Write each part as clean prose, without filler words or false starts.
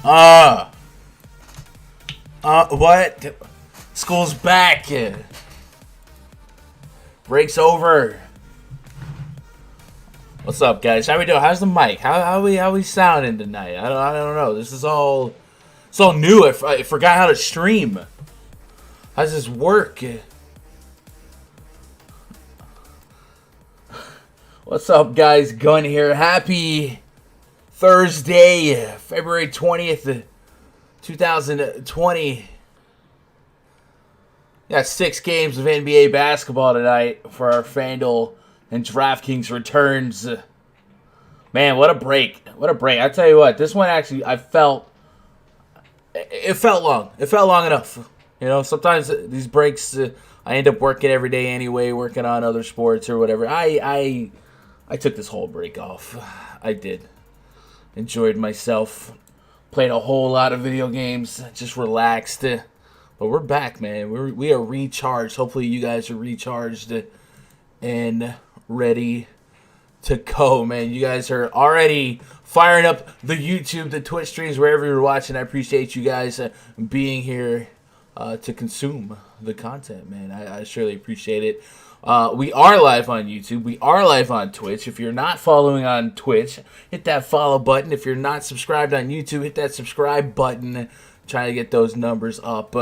What? School's back. Break's over. What's up, guys? How we doing? How's the mic? How we sounding tonight? I don't know. This is all it's all new. I forgot how to stream. How does this work? What's up, guys? Gun here. Happy Thursday, February 20th, 2020. Got 6 games of NBA basketball tonight for our FanDuel and DraftKings returns. Man, what a break. What a break. I tell you what, this one actually, it felt long. It felt long enough. You know, sometimes these breaks, I end up working every day anyway, working on other sports or whatever. I took this whole break off. I did. Enjoyed myself. Played a whole lot of video games. Just relaxed. But we're back, man. We are recharged. Hopefully you guys are recharged and ready to go, man. You guys are already firing up the YouTube, the Twitch streams, wherever you're watching. I appreciate you guys being here to consume the content, man. I surely appreciate it. We are live on YouTube. We are live on Twitch. If you're not following on Twitch, hit that follow button. If you're not subscribed on YouTube, hit that subscribe button. Trying to get those numbers up.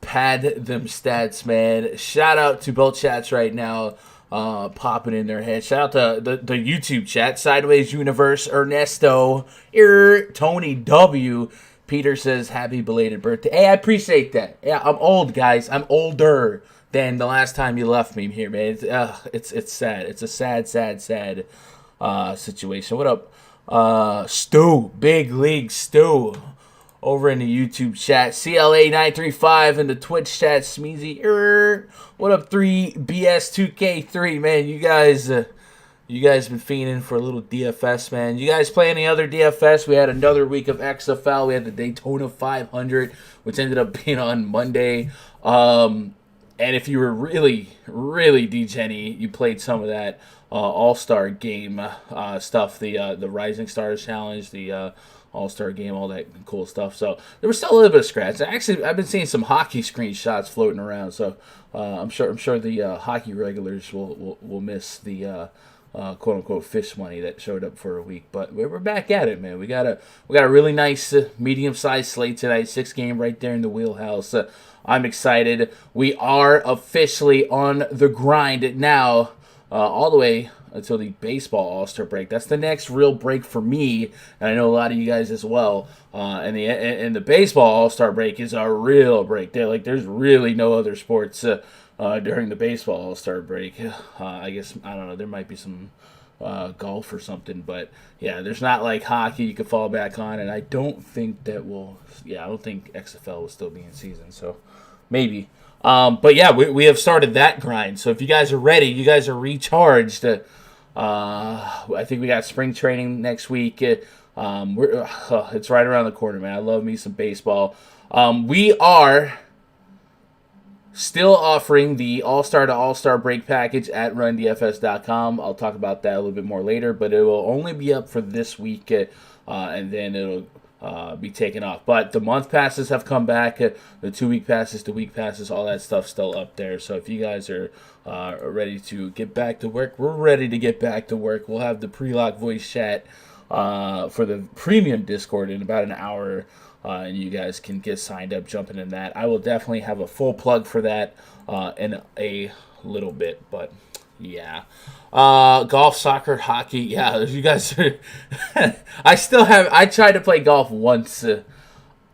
Pad them stats, man. Shout out to both chats right now. Popping in their head. Shout out to the YouTube chat. Sideways Universe, Ernesto, Tony W. Peter says, happy belated birthday. Hey, I appreciate that. Yeah, I'm old, guys. I'm older than the last time you left me here, man. It's sad. It's a sad situation. What up, Stu? Big League Stu. Over in the YouTube chat, CLA935 in the Twitch chat, Smeezy. What up, 3BS2K3, man? You guys been fiending for a little DFS, man. You guys play any other DFS? We had another week of XFL. We had the Daytona 500, which ended up being on Monday. And if you were really degenny, you played some of that All-Star game stuff, the Rising Stars Challenge, the All-Star game, all that cool stuff. So there was still a little bit of scratch. Actually, I've been seeing some hockey screenshots floating around. So I'm sure the hockey regulars will miss the quote unquote fish money that showed up for a week. But we're back at it, man. We got a really nice medium-sized slate tonight. 6 game right there in the wheelhouse. I'm excited. We are officially on the grind now, all the way until the baseball All-Star break. That's the next real break for me, and I know a lot of you guys as well. And the baseball All-Star break is a real break. There's really no other sports during the baseball All-Star break. I guess, I don't know, there might be some golf or something, but yeah, there's not like hockey you could fall back on, and I don't think I don't think XFL will still be in season, so maybe. But yeah, we have started that grind. So if you guys are ready, you guys are recharged. I think we got spring training next week. It's right around the corner, man. I love me some baseball. We are still offering the All-Star to All-Star break package at rundfs.com. I'll talk about that a little bit more later, but it will only be up for this week, and then it'll be taken off. But the month passes have come back. The 2-week passes, the week passes, all that stuff's still up there. So if you guys are ready to get back to work, we're ready to get back to work. We'll have the pre-lock voice chat for the premium Discord in about an hour, and you guys can get signed up, jumping in that. I will definitely have a full plug for that in a little bit, but yeah. Golf, soccer, hockey. Yeah, you guys are I tried to play golf once.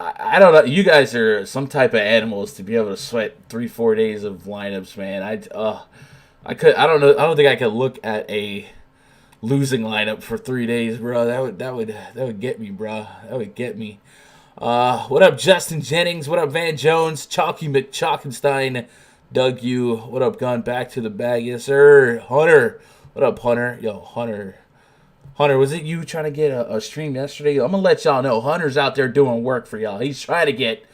I don't know. You guys are some type of animals to be able to sweat 3-4 days of lineups, man. I don't think I could look at a losing lineup for 3 days, bro. That would get me, bro. That would get me. What up, Justin Jennings? What up, Van Jones? Chalky McChalkenstein? Doug, you. What up, gone back to the bag? Yes, sir. Hunter. What up, Hunter? Yo, Hunter. Hunter, was it you trying to get a stream yesterday? I'm going to let y'all know. Hunter's out there doing work for y'all. He's trying to get...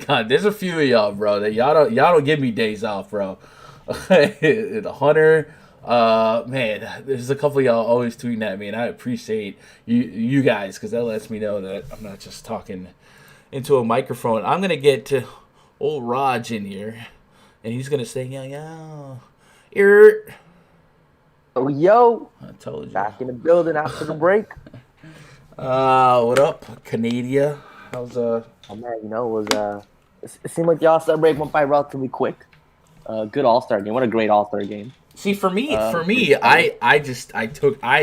God, there's a few of y'all, bro. That y'all don't give me days off, bro. The Hunter, Man, there's a couple of y'all always tweeting at me, and I appreciate you guys because that lets me know that I'm not just talking into a microphone. I'm gonna get to old Raj in here, and he's gonna say, yo. Oh, yo. I told you. Back in the building after the break. What up, Canada? How's Oh man, it was it seemed like the All-Star break went by relatively quick. Good All-Star game. What a great All-Star game. See, for me, I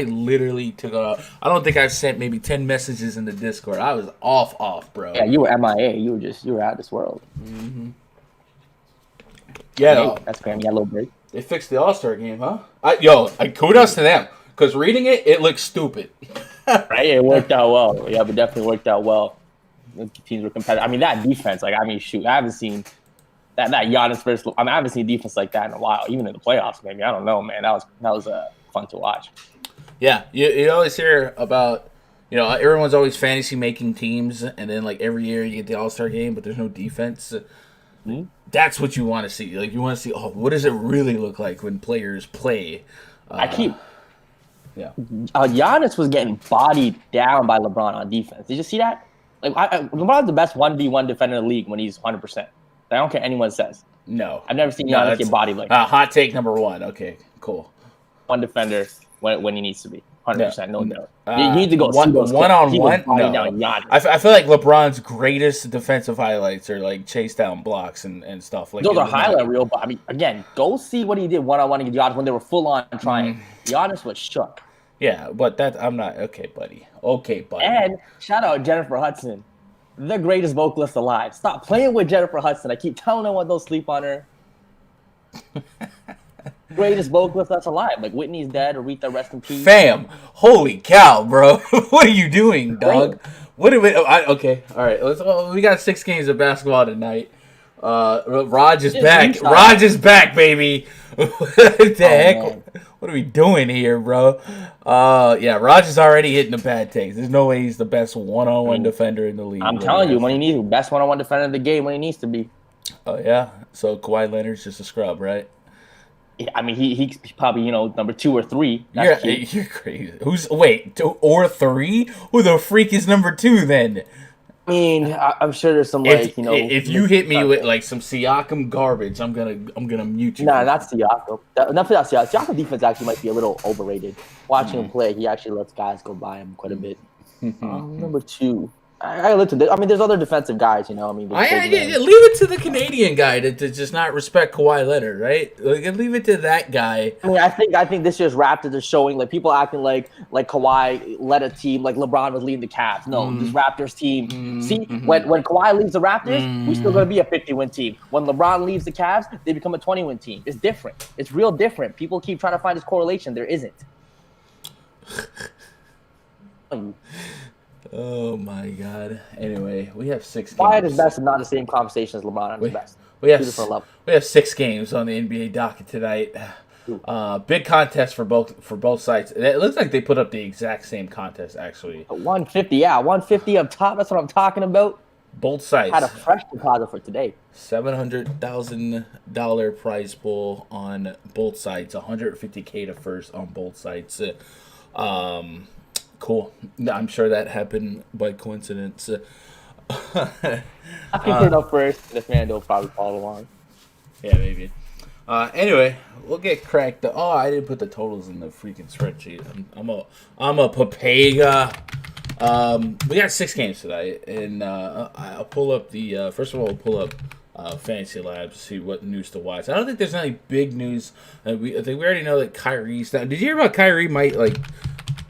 literally took off. I don't think I've sent maybe 10 messages in the Discord. I was off, bro. Yeah, you were MIA. You were out of this world. Mm-hmm. Yeah, hey, that's great. Yeah, a little break. They fixed the All-Star game, huh? Kudos to them. Because reading it looks stupid. Right? It worked out well. Yeah, but definitely worked out well. The teams were competitive. I mean, that defense, shoot, I haven't seen that Giannis versus. I haven't seen defense like that in a while, even in the playoffs. Maybe I don't know, man. That was fun to watch. Yeah, you always hear about, everyone's always fantasy making teams, and then like every year you get the All-Star game, but there's no defense. Mm-hmm. That's what you want to see. Like you want to see, what does it really look like when players play? Giannis was getting bodied down by LeBron on defense. Did you see that? Like LeBron's the best 1v1 defender in the league when he's 100%. I don't care what anyone says. No, I've never seen Giannis get bodied like that. Hot take number 1. Okay, cool. One defender when he needs to be. 100%, no doubt. You need to go one-on-one. No. I feel like LeBron's greatest defensive highlights are like chase down blocks and stuff like. Those are highlight reel, but again, go see what he did one-on-one against Giannis when they were full on trying. Giannis was shook. Yeah, but I'm not okay, buddy. And shout out Jennifer Hudson, the greatest vocalist alive. Stop playing with Jennifer Hudson. I keep telling everyone don't sleep on her. Greatest vocalist that's alive. Like Whitney's dead, Aretha rest in peace. Fam, holy cow, bro! What are you doing, dog? What are we? Okay, all right. We got 6 games of basketball tonight. Raj is back. Raj is back, baby. What the heck? Man. What are we doing here, bro? Yeah, Raj is already hitting the bad takes. There's no way he's the best one-on-one defender in the league. I'm telling you, when he needs best one-on-one defender in the game, when he needs to be. Oh yeah. So Kawhi Leonard's just a scrub, right? Yeah, I mean, he's probably, number 2 or 3. You're crazy. 2 or 3? Who the freak is number 2 then? I mean, I'm sure there's some If you hit me with like some Siakam garbage, I'm gonna mute you. Nah, not Siakam. Not for that Siakam. Siakam defense actually might be a little overrated. Watching him play, he actually lets guys go by him quite a bit. Number 2. I looked at it. I mean, there's other defensive guys, leave it to the Canadian guy to just not respect Kawhi Leonard, right? Like, leave it to that guy. I mean, I think this year's Raptors are showing like people acting like Kawhi led a team like LeBron was leading the Cavs. No, this Raptors team. See, when Kawhi leaves the Raptors, we still gonna be a 50-win team. When LeBron leaves the Cavs, they become a 20-win team. It's different. It's real different. People keep trying to find this correlation. There isn't. Oh my God! Anyway, we have 6 games. Wyatt is best, and not the same conversation as LeBron is best. We have 6 games on the NBA docket tonight. Big contest for both sides. It looks like they put up the exact same contest actually. 150, 150 up top. That's what I'm talking about. Both sides had a fresh deposit for today. $700,000 prize pool on both sides. $150K to first on both sides. Cool. I'm sure that happened by coincidence. I can put it up first. The FanDuel will probably follow along. Yeah, maybe. Anyway, we'll get cracked. Oh, I didn't put the totals in the freaking spreadsheet. I'm a papega. We got 6 games today, and I'll pull up the. First of all, we'll pull up Fantasy Labs to see what news to watch. I don't think there's any big news. I think we already know that Kyrie's done. Did you hear about Kyrie might like?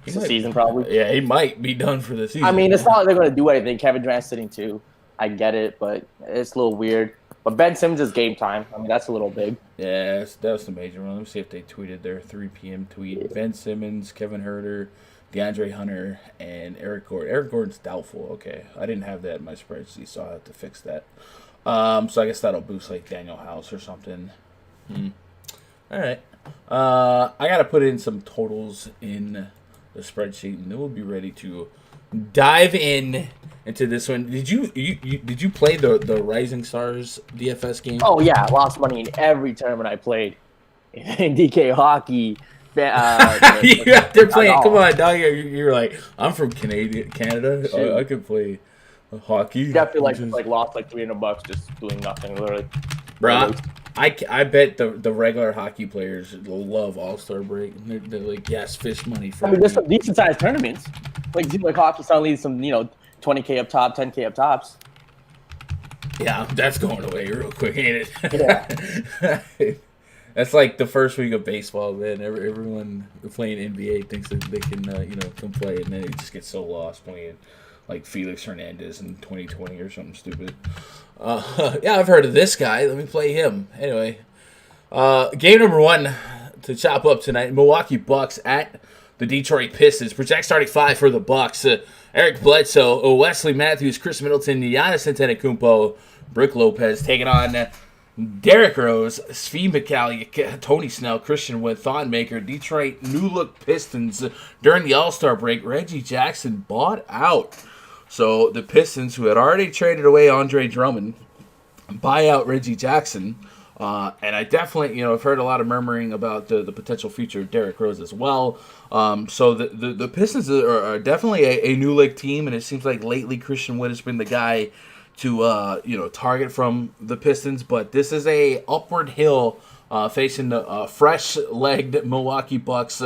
Season probably. Yeah, he might be done for the season. I mean, it's not like they're going to do anything. Kevin Durant's sitting too. I get it, but it's a little weird. But Ben Simmons is game time. I mean, that's a little big. Yeah, that was the major one. Let me see if they tweeted their 3 p.m. tweet. Yeah. Ben Simmons, Kevin Huerter, DeAndre Hunter, and Eric Gordon. Eric Gordon's doubtful. Okay, I didn't have that in my spreadsheet, so I'll have to fix that. So I guess that'll boost like Daniel House or something. All right. I got to put in some totals in the spreadsheet, and then we'll be ready to dive into this one. Did you play the Rising Stars DFS game? Oh yeah, I lost money in every tournament I played. DK hockey. They're playing. Come on, dog. You're like, I'm from Canada. I could play hockey. Definitely like lost like $300 just doing nothing, literally. Bro, I bet the regular hockey players love All-Star break. They're like, yes, fish money for. I mean, there's some decent sized tournaments. Like hockey suddenly some 20K up top, 10K up tops. Yeah, that's going away real quick, ain't it? Yeah. That's like the first week of baseball, man. Everyone playing NBA thinks that they can, come play, and then they just get so lost playing like Felix Hernandez in 2020 or something stupid. Yeah, I've heard of this guy. Let me play him. Anyway, game number 1 to chop up tonight. Milwaukee Bucks at the Detroit Pistons. Project starting 5 for the Bucks. Eric Bledsoe, Wesley Matthews, Chris Middleton, Giannis Antetokounmpo, Brook Lopez taking on Derrick Rose, Svi Mikhailiuk, Tony Snell, Christian Wood, Thon Maker, Detroit New Look Pistons. During the All-Star break, Reggie Jackson bought out. So the Pistons, who had already traded away Andre Drummond, buy out Reggie Jackson. And I definitely, have heard a lot of murmuring about the potential future of Derrick Rose as well. So the Pistons are definitely a new league team, and it seems like lately Christian Wood has been the guy to target from the Pistons. But this is a upward hill facing the fresh-legged Milwaukee Bucks.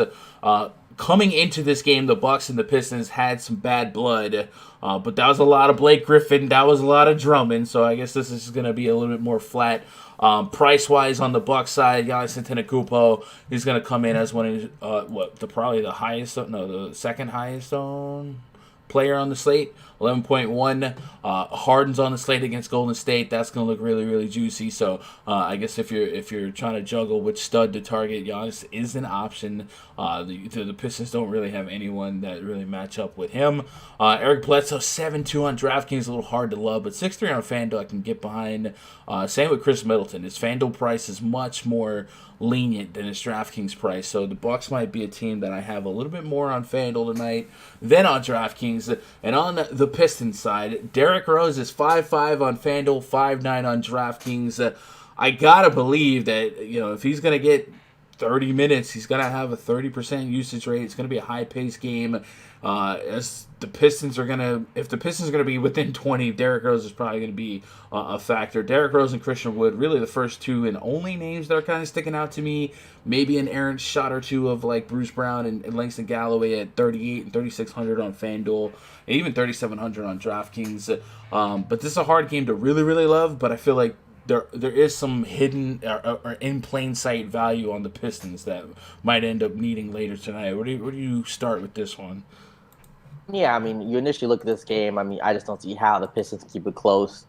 Coming into this game, the Bucks and the Pistons had some bad blood, but that was a lot of Blake Griffin, that was a lot of Drummond, so I guess this is going to be a little bit more flat. Price-wise on the Bucks side, Giannis Antetokounmpo is going to come in as one of the second highest owned player on the slate. 11.1. Harden's on the slate against Golden State. That's going to look really, really juicy. So I guess if you're trying to juggle which stud to target, Giannis is an option. The Pistons don't really have anyone that really match up with him. Eric Bledsoe, 7-2 on DraftKings, a little hard to love, but 6-3 on FanDuel I can get behind. Same with Chris Middleton. His FanDuel price is much more lenient than his DraftKings price, so the Bucks might be a team that I have a little bit more on FanDuel tonight than on DraftKings. And on the Pistons side, Derrick Rose is 5-5 on FanDuel, 5-9 on DraftKings. I gotta believe that if he's gonna get 30 minutes, he's gonna have a 30% usage rate. It's gonna be a high-paced game. As the Pistons are if the Pistons are gonna be within 20, Derrick Rose is probably gonna be a factor. Derrick Rose and Christian Wood, really the first two and only names that are kind of sticking out to me. Maybe an errant shot or two of like Bruce Brown and Langston Galloway at 38 and 3,600 on FanDuel, and even 3,700 on DraftKings. But this is a hard game to really, really love. But I feel like there is some hidden or in plain sight value on the Pistons that might end up needing later tonight. Where do you start with this one? Yeah, I mean, you initially look at this game. I mean, I just don't see how the Pistons keep it close.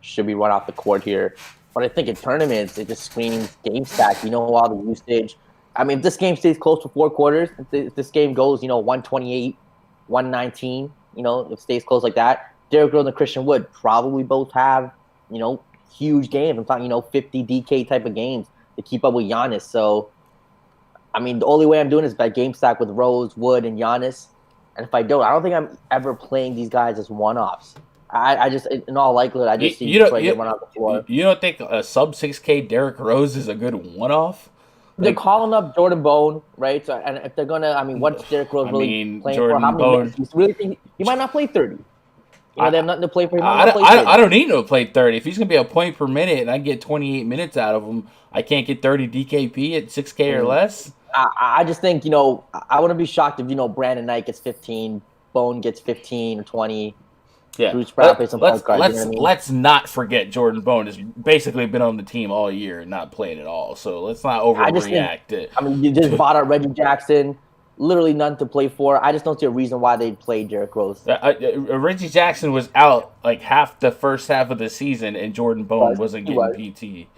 Should be run off the court here. But I think in tournaments, it just screams game stack. All the usage. I mean, if this game stays close for 4 quarters, if this game goes, 128, 119, if it stays close like that, Derrick Rose and Christian Wood probably both have, huge games. I'm talking, 50 DK type of games to keep up with Giannis. So, I mean, the only way I'm doing is by game stack with Rose, Wood, and Giannis. And if I don't think I'm ever playing these guys as one-offs. I just, in all likelihood, I just see Detroit get run off the floor. You don't think a sub-6K Derrick Rose is a good one-off? They're calling up Jordan Bone, right? So, and if they're going to, what's Derrick Rose playing Jordan for? How many Bone. minutes? You really think he might not play 30? They have nothing to play for. I don't need him to play 30. If he's going to be a point per minute and I get 28 minutes out of him, I can't get 30 DKP at 6K or less? I just think, I wouldn't be shocked if, Brandon Knight gets 15, Bone gets 15 or 20. Yeah. Let's not forget Jordan Bone has basically been on the team all year and not played at all. So let's not overreact. You just bought out Reggie Jackson. Literally none to play for. I just don't see a reason why they'd play Derrick Rose. Reggie Jackson was out like half the first half of the season, and Jordan Bone wasn't getting PT.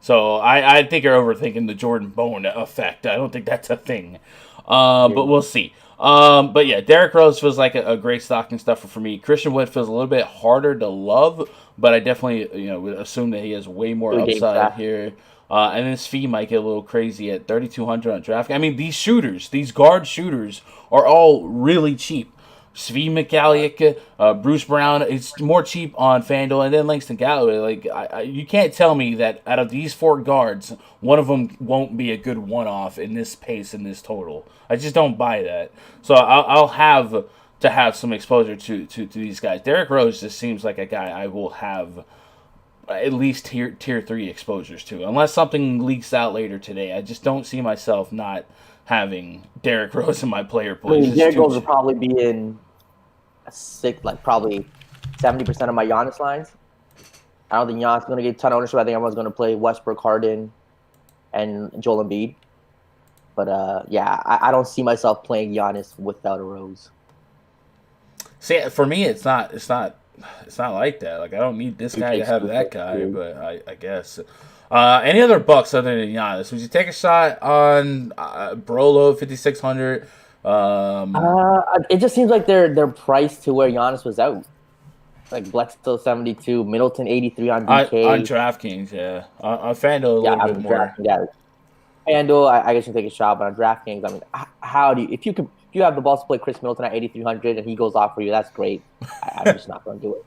So I think you're overthinking the Jordan Bone effect. I don't think that's a thing. But we'll see. But yeah, Derrick Rose feels like a great stocking stuffer for me. Christian Wood feels a little bit harder to love, but I definitely would assume that he has way more upside here. And this fee might get a little crazy at 3,200 on DraftKings. I mean, these guard shooters are all really cheap. Svi Mikhailiuk, Bruce Brown. It's more cheap on FanDuel, and then Langston Galloway. Like you can't tell me that out of these 4 guards, one of them won't be a good one-off in this pace in this total. I just don't buy that. So I'll have to have some exposure to these guys. Derrick Rose just seems like a guy I will have at least tier 3 exposures to, unless something leaks out later today. I just don't see myself not having Derrick Rose in my player pool. I mean, Derrick Rose will probably be in probably 70% of my Giannis lines. I don't think Giannis is going to get a ton of ownership. I think everyone's going to play Westbrook, Harden, and Joel Embiid. But yeah, I don't see myself playing Giannis without a Rose. See, for me, it's not like that. Like I don't need this guy to have that guy, but I guess. Any other bucks other than Giannis? Would you take a shot on Brolo 5,600? It just seems like they're priced to where Giannis was out. Like Bledsoe 72, Middleton 83 on DK. On DraftKings, yeah. On FanDuel a little bit more. FanDuel, I guess you can take a shot, but on DraftKings, I mean, how do you if you have the balls to play Chris Middleton at 8,300 and he goes off for you, that's great. I'm just not going to do it.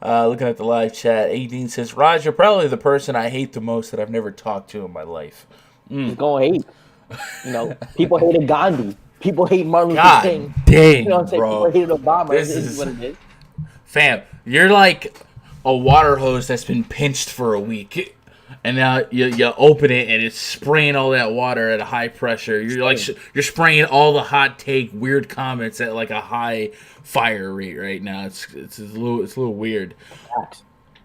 Looking at the live chat, Aideen says, Raj, you're probably the person I hate the most that I've never talked to in my life. He's going to hate. People hated Gandhi. People hate Martin Luther King. Dang, you know what I'm saying? bro. People hated Obama. This is what it is. Fam, you're like a water hose that's been pinched for a week. And now you open it and it's spraying all that water at a high pressure. You're like you're spraying all the hot take weird comments at like a high fire rate right now. It's a little weird.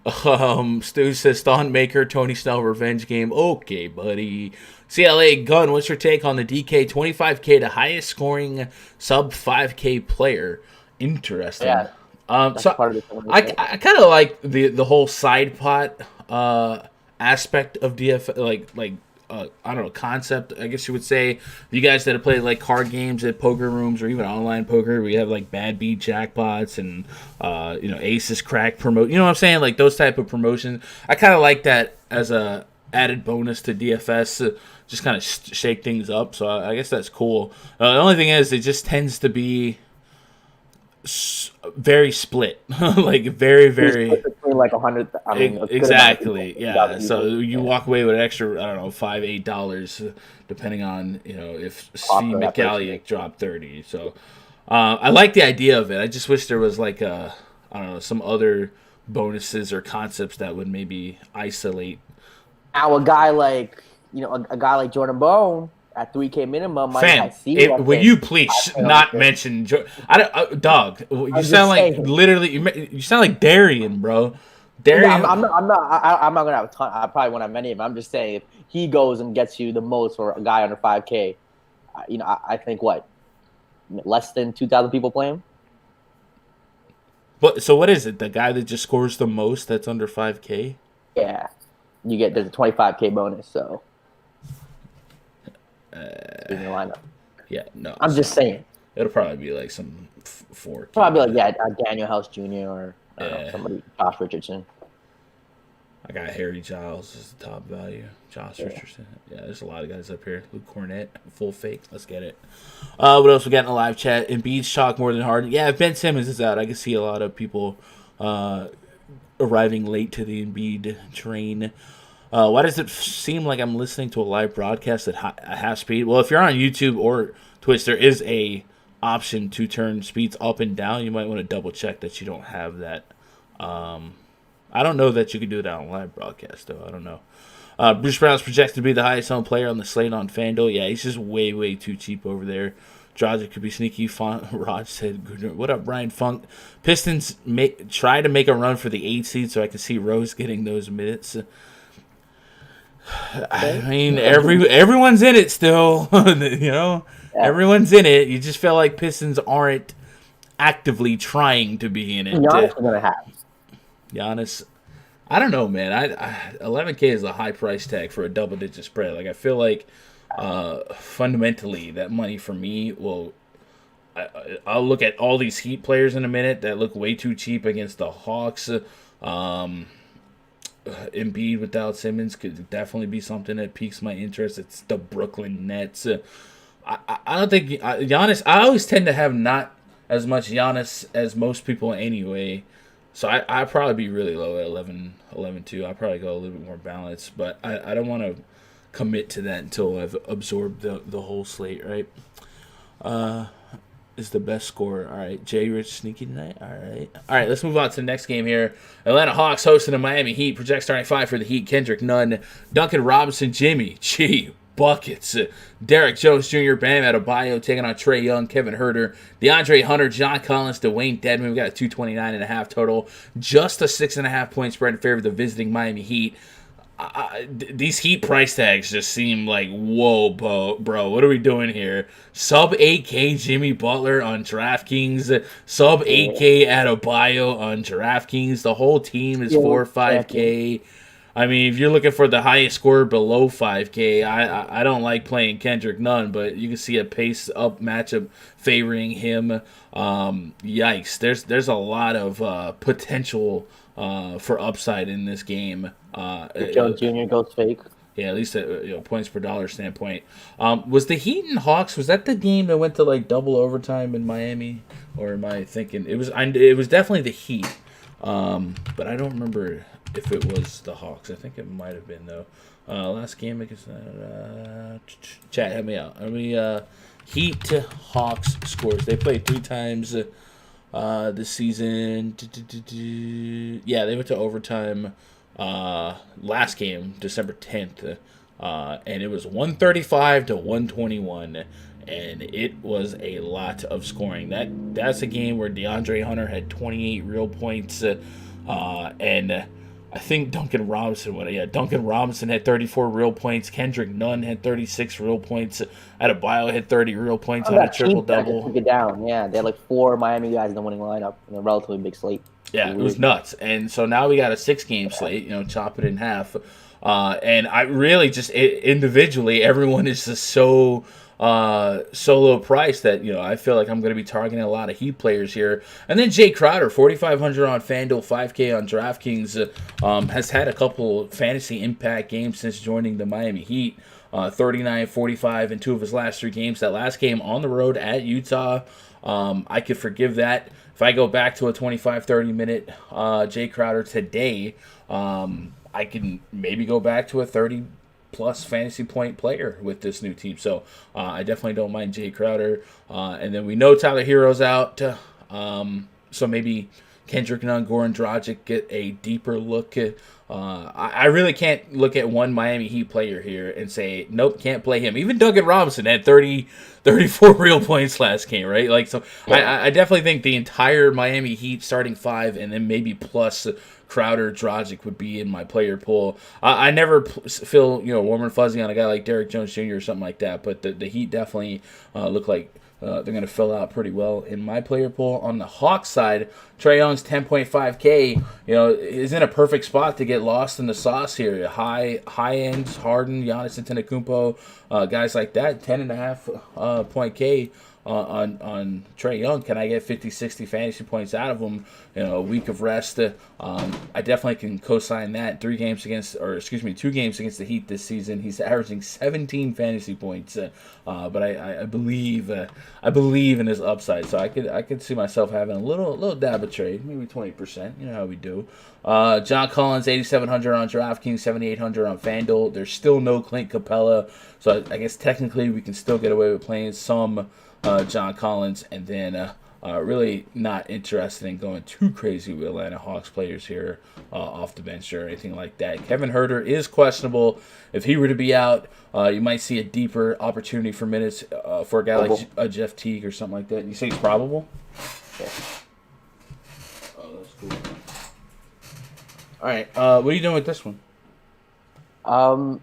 Stu says Thon Maker, Tony Snell revenge game. Okay, buddy. CLA Gun, what's your take on the DK 25K, the highest scoring sub 5K player? Interesting. Yeah. So I kind of like the whole side pot aspect of DFS, like I don't know, concept, I guess you would say. You guys that have played like card games at poker rooms or even online poker, we have like bad beat jackpots and aces crack promote. You know what I'm saying? Like those type of promotions. I kind of like that as a added bonus to DFS. Just kind of shake things up. So I guess that's cool. The only thing is, it just tends to be very split, like very between like 100. I mean, exactly, yeah. So you walk away with an extra, I don't know, $5-8, depending on if Svi Mikhailiuk dropped 30. So I like the idea of it. I just wish there was like I don't know, some other bonuses or concepts that would maybe isolate. Now a guy like a guy like Jordan Bone at 3K minimum, Fam, will you please not mention dog? You sound like literally. You sound like Darian, bro. Darian. I'm not gonna have a ton. I probably won't have many of them. I'm just saying, if he goes and gets you the most for a guy under 5K, I think less than 2,000 people play him. So what is it? The guy that just scores the most that's under 5K? Yeah, there's a 25K bonus. So. In your lineup. Yeah, no. I'm just saying. It'll probably be like some 4. Probably like Daniel House Jr. or somebody, Josh Richardson. I got Harry Giles as the top value. Josh Richardson. Yeah, there's a lot of guys up here. Luke Cornett, full fake. Let's get it. What else we got in the live chat? Embiid's chalk more than Harden. Yeah, if Ben Simmons is out, I can see a lot of people arriving late to the Embiid train. Why does it seem like I'm listening to a live broadcast at half speed? Well, if you're on YouTube or Twitch, there is a option to turn speeds up and down. You might want to double check that you don't have that. I don't know that you can do that on live broadcast, though. I don't know. Bruce Brown's projected to be the highest owned player on the slate on FanDuel. Yeah, he's just way, way too cheap over there. Dragic could be sneaky. Rod said, what up, Brian Funk? Pistons try to make a run for the 8 seed so I can see Rose getting those minutes. I mean, everyone's in it still, Everyone's in it. You just feel like Pistons aren't actively trying to be in it. Giannis is gonna have. Giannis, I don't know, man. 11K is a high price tag for a double-digit spread. Like I feel like fundamentally that money for me will. I'll look at all these Heat players in a minute that look way too cheap against the Hawks. Embiid without Simmons could definitely be something that piques my interest. It's the Brooklyn Nets. I don't think Giannis. I always tend to have not as much Giannis as most people anyway. So I'd probably be really low at 11-2. I'd probably go a little bit more balanced, but I don't want to commit to that until I've absorbed the whole slate, right? Is the best scorer. All right, Jay Rich sneaky tonight. All right. Let's move on to the next game here. Atlanta Hawks hosting the Miami Heat. Project starting five for the Heat: Kendrick Nunn, Duncan Robinson, Jimmy G buckets, Derek Jones Jr., Bam Adebayo taking on Trae Young, Kevin Huerter, DeAndre Hunter, John Collins, Dwayne Dedmon. We got a 229.5 total. Just a 6.5 point spread in favor of the visiting Miami Heat. These Heat price tags just seem like, whoa, bro, what are we doing here? Sub 8K Jimmy Butler on DraftKings, sub 8K Adebayo on DraftKings. The whole team is 4 or 5K. I mean, if you're looking for the highest score below 5K, I don't like playing Kendrick Nunn, but you can see a pace up matchup favoring him. Yikes! There's a lot of potential for upside in this game. Jones Jr. goes fake. Yeah, at least points per dollar standpoint. Was the Heat and Hawks? Was that the game that went to like double overtime in Miami, or am I thinking it was? It was definitely the Heat, but I don't remember if it was the Hawks. I think it might have been though. Last game against chat, help me out. Heat to Hawks scores. They played 3 times this season. Yeah, they went to overtime last game, December 10th, and it was 135 to 121, and it was a lot of scoring. That's a game where DeAndre Hunter had 28 real points, and I think Duncan Robinson went. Yeah, Duncan Robinson had 34 real points. Kendrick Nunn had 36 real points. Adebayo had 30 real points on a triple-double. Took it down. Yeah, they had like 4 Miami guys in the winning lineup in a relatively big slate. Yeah, it was nuts. And so now we got a 6-game slate, chop it in half. And I really just, individually, everyone is just so low price that, I feel like I'm going to be targeting a lot of Heat players here. And then Jay Crowder, 4,500 on FanDuel, 5K on DraftKings, has had a couple fantasy impact games since joining the Miami Heat. 39, 45 in 2 of his last 3 games. That last game on the road at Utah, I could forgive that. If I go back to a 25, 30-minute Jay Crowder today, I can maybe go back to a 30-plus fantasy point player with this new team. So I definitely don't mind Jay Crowder. And then we know Tyler Hero's out. So maybe Kendrick Nunn, Goran Dragic get a deeper look. I really can't look at one Miami Heat player here and say, nope, can't play him. Even Duncan Robinson had 34 real points last game, right? I definitely think the entire Miami Heat starting 5 and then maybe plus Crowder, Dragic would be in my player pool. I never feel warm and fuzzy on a guy like Derek Jones Jr. or something like that, but the Heat definitely look like they're going to fill out pretty well in my player pool. On the Hawks side, Trae Young's 10.5K, is in a perfect spot to get lost in the sauce here. High ends, Harden, Giannis Antetokounmpo, guys like that, 10.5 point K on Trae Young. Can I get 50, 60 fantasy points out of him? A week of rest. I definitely can co-sign that. 2 games against the Heat this season. He's averaging 17 fantasy points. But I believe in his upside. So I could see myself having a little dab of trade, maybe 20%. You know how we do. John Collins, 8,700 on DraftKings, 7,800 on FanDuel. There's still no Clint Capella, so I guess technically we can still get away with playing some John Collins, and then really not interested in going too crazy with Atlanta Hawks players here off the bench or anything like that. Kevin Huerter is questionable. If he were to be out, you might see a deeper opportunity for minutes for a guy like Jeff Teague or something like that. You say he's probable? Yeah. Oh, that's cool. All right, what are you doing with this one? So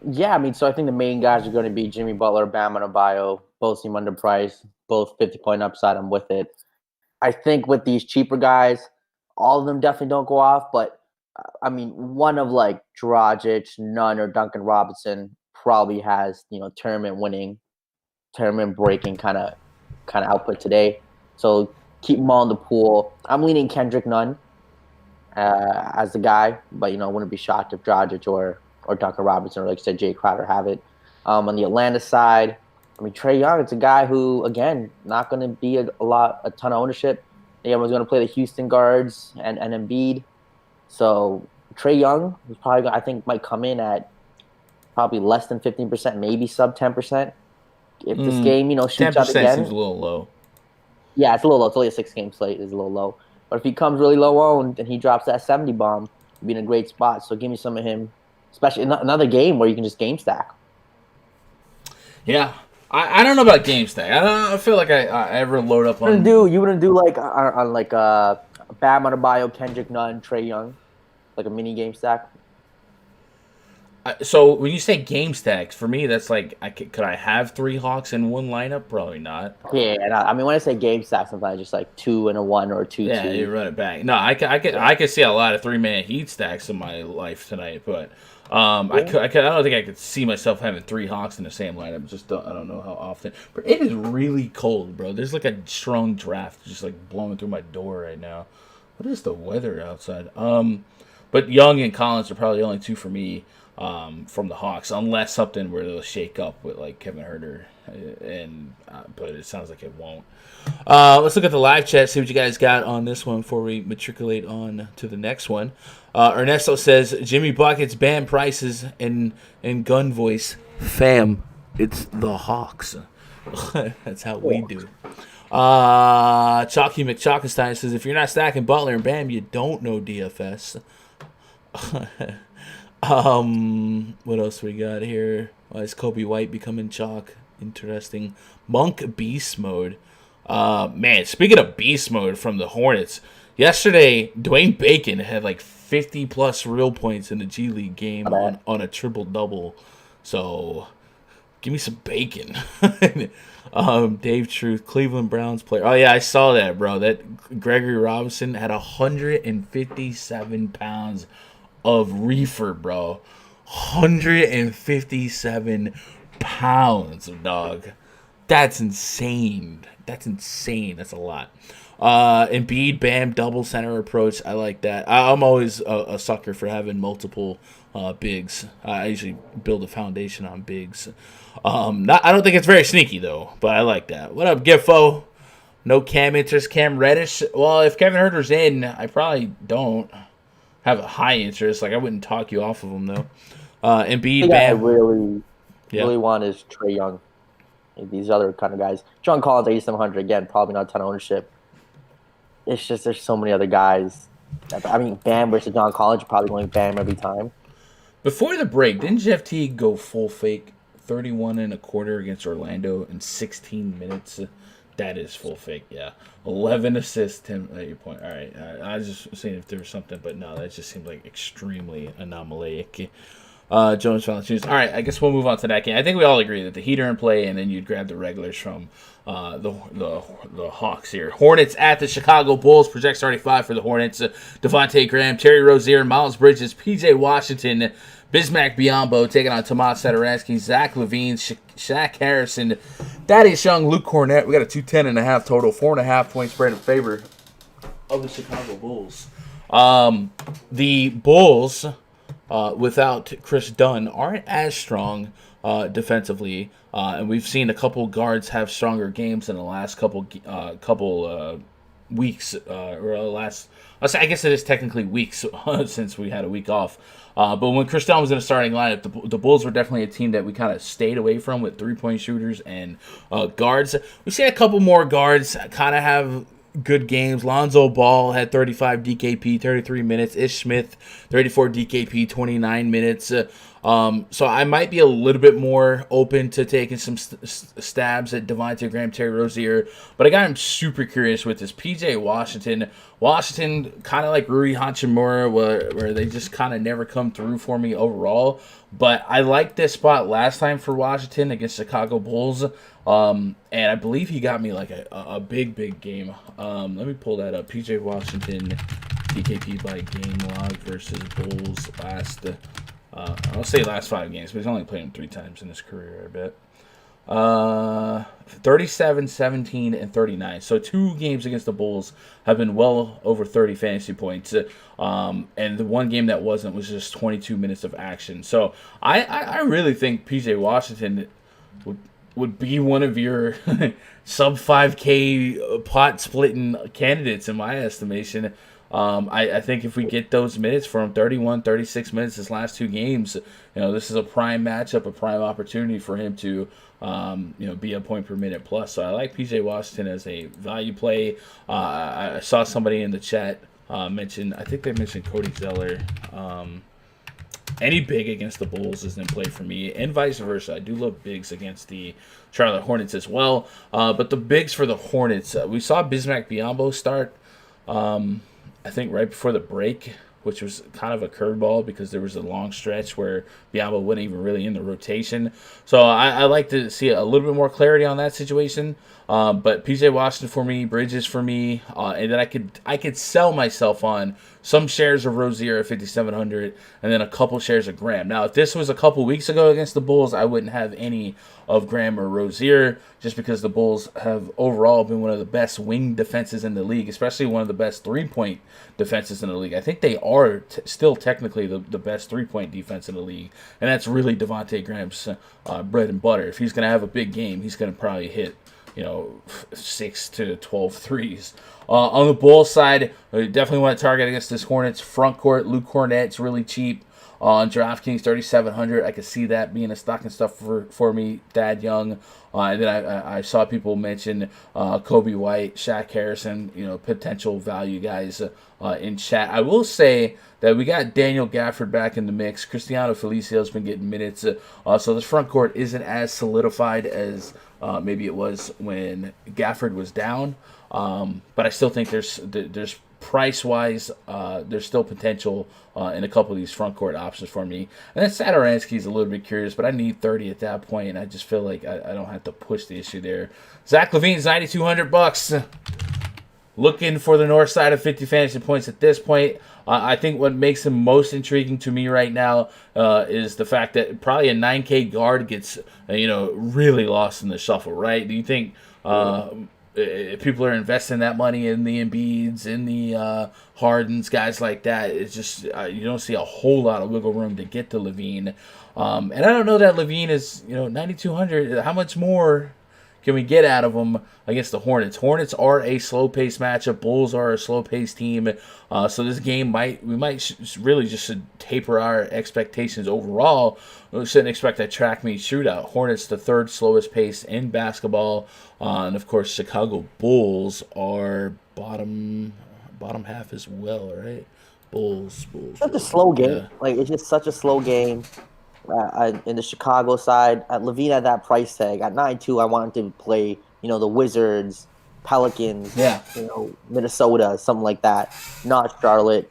I think the main guys are going to be Jimmy Butler, Bam Adebayo. Both seem underpriced. Both 50-point upside. I'm with it. I think with these cheaper guys, all of them definitely don't go off. But, one of like Dragic, Nunn, or Duncan Robinson probably has, tournament-winning, tournament-breaking kind of output today. So keep them all in the pool. I'm leaning Kendrick Nunn as the guy. But, I wouldn't be shocked if Dragic or Duncan Robinson or, like I said, Jay Crowder have it. On the Atlanta side, I mean, Trae Young, it's a guy who, again, not going to be a ton of ownership. Everyone's going to play the Houston guards and Embiid. So Trae Young is probably, I think, might come in at probably less than 15%, maybe sub 10%. If this game, shoots out 10% again. seems a little low. Yeah, it's a little low. It's only a 6-game slate. It's a little low. But if he comes really low owned and he drops that 70 bomb, he'll be in a great spot. So give me some of him, especially in another game where you can just game stack. Yeah. I don't know about game stack. I feel like I ever load up on... You wouldn't do like on like Bam Adebayo, Kendrick Nunn, Trae Young, like a mini game stack? So when you say game stacks, for me, that's like, could I have 3 Hawks in one lineup? Probably not. Yeah, I mean, when I say game stacks, sometimes just like 2 and a 1 or 2-2. Yeah, you run it back. No, I could see a lot of 3-man Heat stacks in my life tonight, but I don't think I could see myself having 3 Hawks in the same lineup. I don't know how often. But it is really cold, bro. There's like a strong draft just like blowing through my door right now. What is the weather outside? But Young and Collins are probably the only 2 for me. From the Hawks, unless something where they'll shake up with like Kevin Huerter, but it sounds like it won't. Let's look at the live chat, see what you guys got on this one before we matriculate on to the next one. Ernesto says Jimmy Buckets, Bam prices, and gun voice, fam, it's the Hawks. That's how we do. Chalky McChalkenstein says if you're not stacking Butler and Bam, you don't know DFS. What else we got here? Why is Kobe White becoming chalk? Interesting. Monk beast mode. Man, speaking of beast mode from the Hornets, yesterday Dwayne Bacon had like 50 plus real points in the G League game on a triple double. So give me some bacon. Dave Truth, Cleveland Browns player. Oh yeah, I saw that, bro. That Gregory Robinson had 157 pounds of reefer, bro. 157 pounds of dog. That's insane. That's a lot. Embiid, Bam, double center approach. I like that. I'm always a sucker for having multiple bigs. I usually build a foundation on bigs. I don't think it's very sneaky, though, but I like that. What up, Giffo? No Cam interest. Cam Reddish. Well, if Kevin Huerter's in, I probably don't have a high interest. Like, I wouldn't talk you off of him, though. Embiid, Bam. I really want is Trae Young. These other kind of guys. John Collins, 8,700. Again, probably not a ton of ownership. It's just there's so many other guys. I mean, Bam versus John Collins, you're probably going Bam every time. Before the break, didn't Jeff T go full fake 31 and a quarter against Orlando in 16 minutes? That is full fake, yeah. 11 assists, 10 at your point. All right, I was just saying if there was something, but no, that just seemed like extremely anomalic. Jonas Valanciunas. All right, I guess we'll move on to that game. I think we all agree that the Heat are in play, and then you'd grab the regulars from the Hawks here. Hornets at the Chicago Bulls. Project starting 5 for the Hornets. Devontae Graham, Terry Rozier, Miles Bridges, P.J. Washington, Bismack Biyombo taking on Tomas Satoransky, Zach LaVine, Shaq Harrison, Thaddeus Young, Luke Cornett. We got a 210.5 total, 4.5 point spread in favor of the Chicago Bulls. The Bulls, without Chris Dunn, aren't as strong defensively, and we've seen a couple guards have stronger games in the last couple weeks, I guess it is technically weeks since we had a week off. But when Chris Dunn was in the starting lineup, the Bulls were definitely a team that we kind of stayed away from with 3-point shooters and guards. We've seen a couple more guards kind of have good games. Lonzo Ball had 35 DKP, 33 minutes. Ish Smith, 34 DKP, 29 minutes. So I might be a little bit more open to taking some stabs at Devontae Graham, Terry Rozier. But I got him super curious with this PJ Washington. Washington, kind of like Rui Hachimura, where they just kind of never come through for me overall. But I liked this spot last time for Washington against Chicago Bulls. And I believe he got me like a big game. Let me pull that up. PJ Washington, DKP by game log versus Bulls last... I'll say last 5 games, but he's only played him 3 times in his career, I bet. 37, 17, and 39. So 2 games against the Bulls have been well over 30 fantasy points. And the one game that wasn't was just 22 minutes of action. So I really think PJ Washington would would be one of your sub 5K pot splitting candidates in my estimation. I think if we get those minutes from 31, 36 minutes his last two games, this is a prime matchup, a prime opportunity for him to, be a point per minute plus. So I like PJ Washington as a value play. I saw somebody in the chat mention, I think they mentioned Cody Zeller. Any big against the Bulls is in play for me, and vice versa. I do love bigs against the Charlotte Hornets as well. But the bigs for the Hornets, we saw Bismack Biyombo start, I think, right before the break, which was kind of a curveball because there was a long stretch where Biyombo wasn't even really in the rotation. So I like to see a little bit more clarity on that situation. But PJ Washington for me, Bridges for me, and then I could sell myself on some shares of Rozier at 5,700, and then a couple shares of Graham. Now, if this was a couple weeks ago against the Bulls, I wouldn't have any of Graham or Rozier, just because the Bulls have overall been one of the best wing defenses in the league, especially one of the best three-point defenses in the league. I think they are still technically the best three-point defense in the league, and that's really Devontae Graham's bread and butter. If he's going to have a big game, he's going to probably hit 6 to 12 threes. On the Bulls side, I definitely want to target against this Hornets front court. Luke Cornett's really cheap on DraftKings, 3,700. I could see that being a stock and stuff for me. Thad Young. And then I saw people mention Kobe White, Shaq Harrison, potential value guys in chat. I will say that we got Daniel Gafford back in the mix. Cristiano Felicio's been getting minutes. So this front court isn't as solidified as maybe it was when Gafford was down. But I still think there's price-wise, there's still potential in a couple of these front court options for me. And then Satoransky's a little bit curious, but I need 30 at that point, and I just feel like I don't have to push the issue there. Zach LaVine's $9,200. Looking for the north side of 50 fantasy points at this point. I think what makes him most intriguing to me right now is the fact that probably a 9K guard gets, really lost in the shuffle, right? Do you think people are investing that money in the Embiids, in the Hardens, guys like that? It's just you don't see a whole lot of wiggle room to get to LaVine. And I don't know that LaVine is, 9,200. How much more can we get out of them against the Hornets? Hornets are a slow-paced matchup. Bulls are a slow-paced team. So this game really should taper our expectations overall. We shouldn't expect a track meet shootout. Hornets the third slowest pace in basketball. And of course, Chicago Bulls are bottom half as well, right? Bulls. Such a slow game. Yeah. Like, it's just such a slow game. In the Chicago side, LaVine at that price tag at 9.2, I wanted to play, the Wizards, Pelicans, Minnesota, something like that, not Charlotte.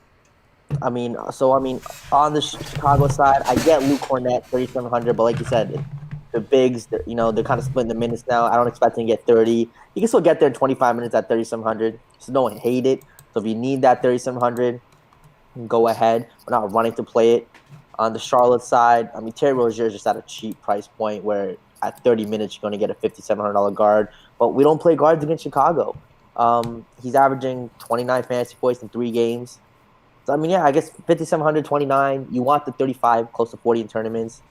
On the Chicago side, I get Luke Cornett, 3,700, but like you said, the bigs, they're kind of splitting the minutes now. I don't expect him to get 30. You can still get there in 25 minutes at 3,700, so don't hate it. So if you need that 3,700, go ahead. We're not running to play it. On the Charlotte side, Terry Rozier is just at a cheap price point where at 30 minutes you're going to get a $5,700 guard. But we don't play guards against Chicago. He's averaging 29 fantasy points in 3 games. So, I guess 5,700, 29. You want the 35, close to 40 in tournaments.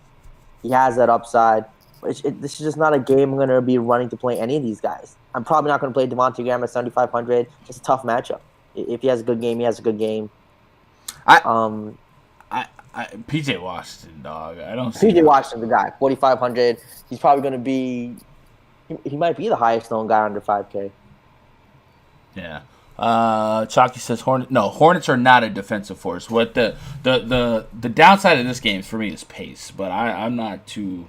He has that upside. This is just not a game I'm going to be running to play any of these guys. I'm probably not going to play Devontae Graham at 7,500. It's a tough matchup. If he has a good game, he has a good game. PJ Washington, dog. I don't see PJ Washington, the guy, 4,500. He's probably going to be. He might be the highest known guy under 5K. Yeah. Chalky says Hornets are not a defensive force. What the downside of this game for me is pace, but I'm not too.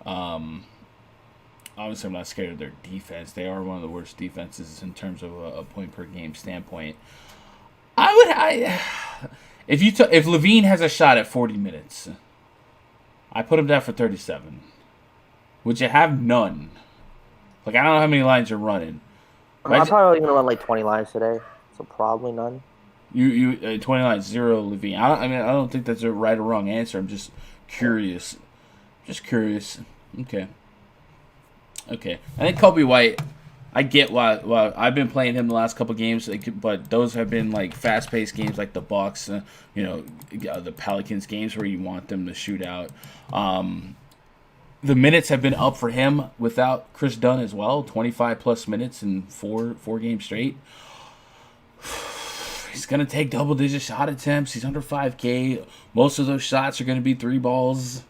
Obviously, I'm not scared of their defense. They are one of the worst defenses in terms of a point per game standpoint. If LaVine has a shot at 40 minutes, I put him down for 37. Would you have none? I don't know how many lines you're running. I'm probably going to run 20 lines today, so probably none. You 20 lines, 0 LaVine. I don't think that's a right or wrong answer. I'm just curious. Okay. I think Kobe White. I get why I've been playing him the last couple games, but those have been fast-paced games like the Bucks, the Pelicans games where you want them to shoot out. the minutes have been up for him without Chris Dunn as well. 25-plus minutes in four games straight. He's going to take double-digit shot attempts. He's under 5K. Most of those shots are going to be 3 balls.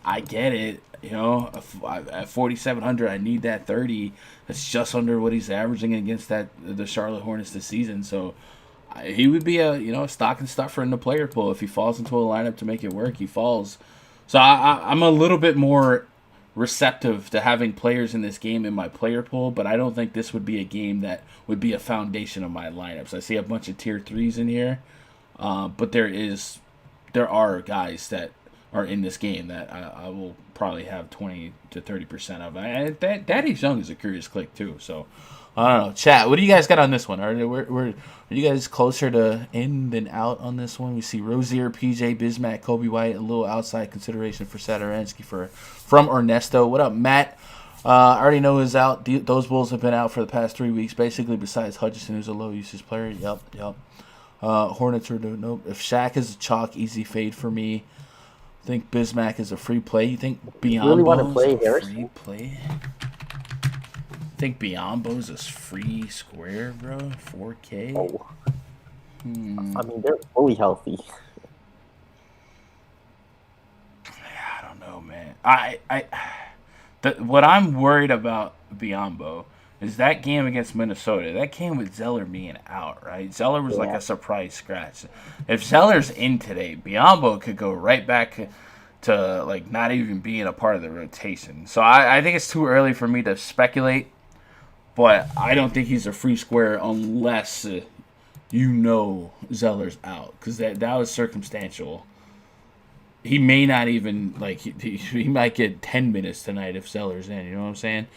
I get it. You know, at 4,700, I need that 30. That's just under what he's averaging against the Charlotte Hornets this season. So he would be a stocking stuffer in the player pool. If he falls into a lineup to make it work, he falls. So I'm a little bit more receptive to having players in this game in my player pool, but I don't think this would be a game that would be a foundation of my lineups. I see a bunch of tier 3s in here, but there are guys that are in this game that I will probably have 20 to 30% of. Daddy's Young is a curious click too, so I don't know. Chat, what do you guys got on this one? Are you guys closer to in than out on this one? We see Rozier, PJ, Bismack, Kobe White, a little outside consideration for Satoransky from Ernesto. What up, Matt? I already know who's out. Those Bulls have been out for the past 3 weeks, basically, besides Hutchison, who's a low-usage player. Yep. Hornets are doing nope. If Shaq is a chalk, easy fade for me. I think Bismack is a free play. You think Biyombo is a free play? I think Biyombo's a free square, bro. 4K. Oh. I mean, they're fully healthy. I don't know, man. What I'm worried about Biyombo is that game against Minnesota. That came with Zeller being out, right? Zeller was like a surprise scratch. If Zeller's in today, Biyombo could go right back to like not even being a part of the rotation. So I think it's too early for me to speculate. But I don't think he's a free square unless Zeller's out. Because that was circumstantial. He may not even, he might get 10 minutes tonight if Zeller's in. You know what I'm saying?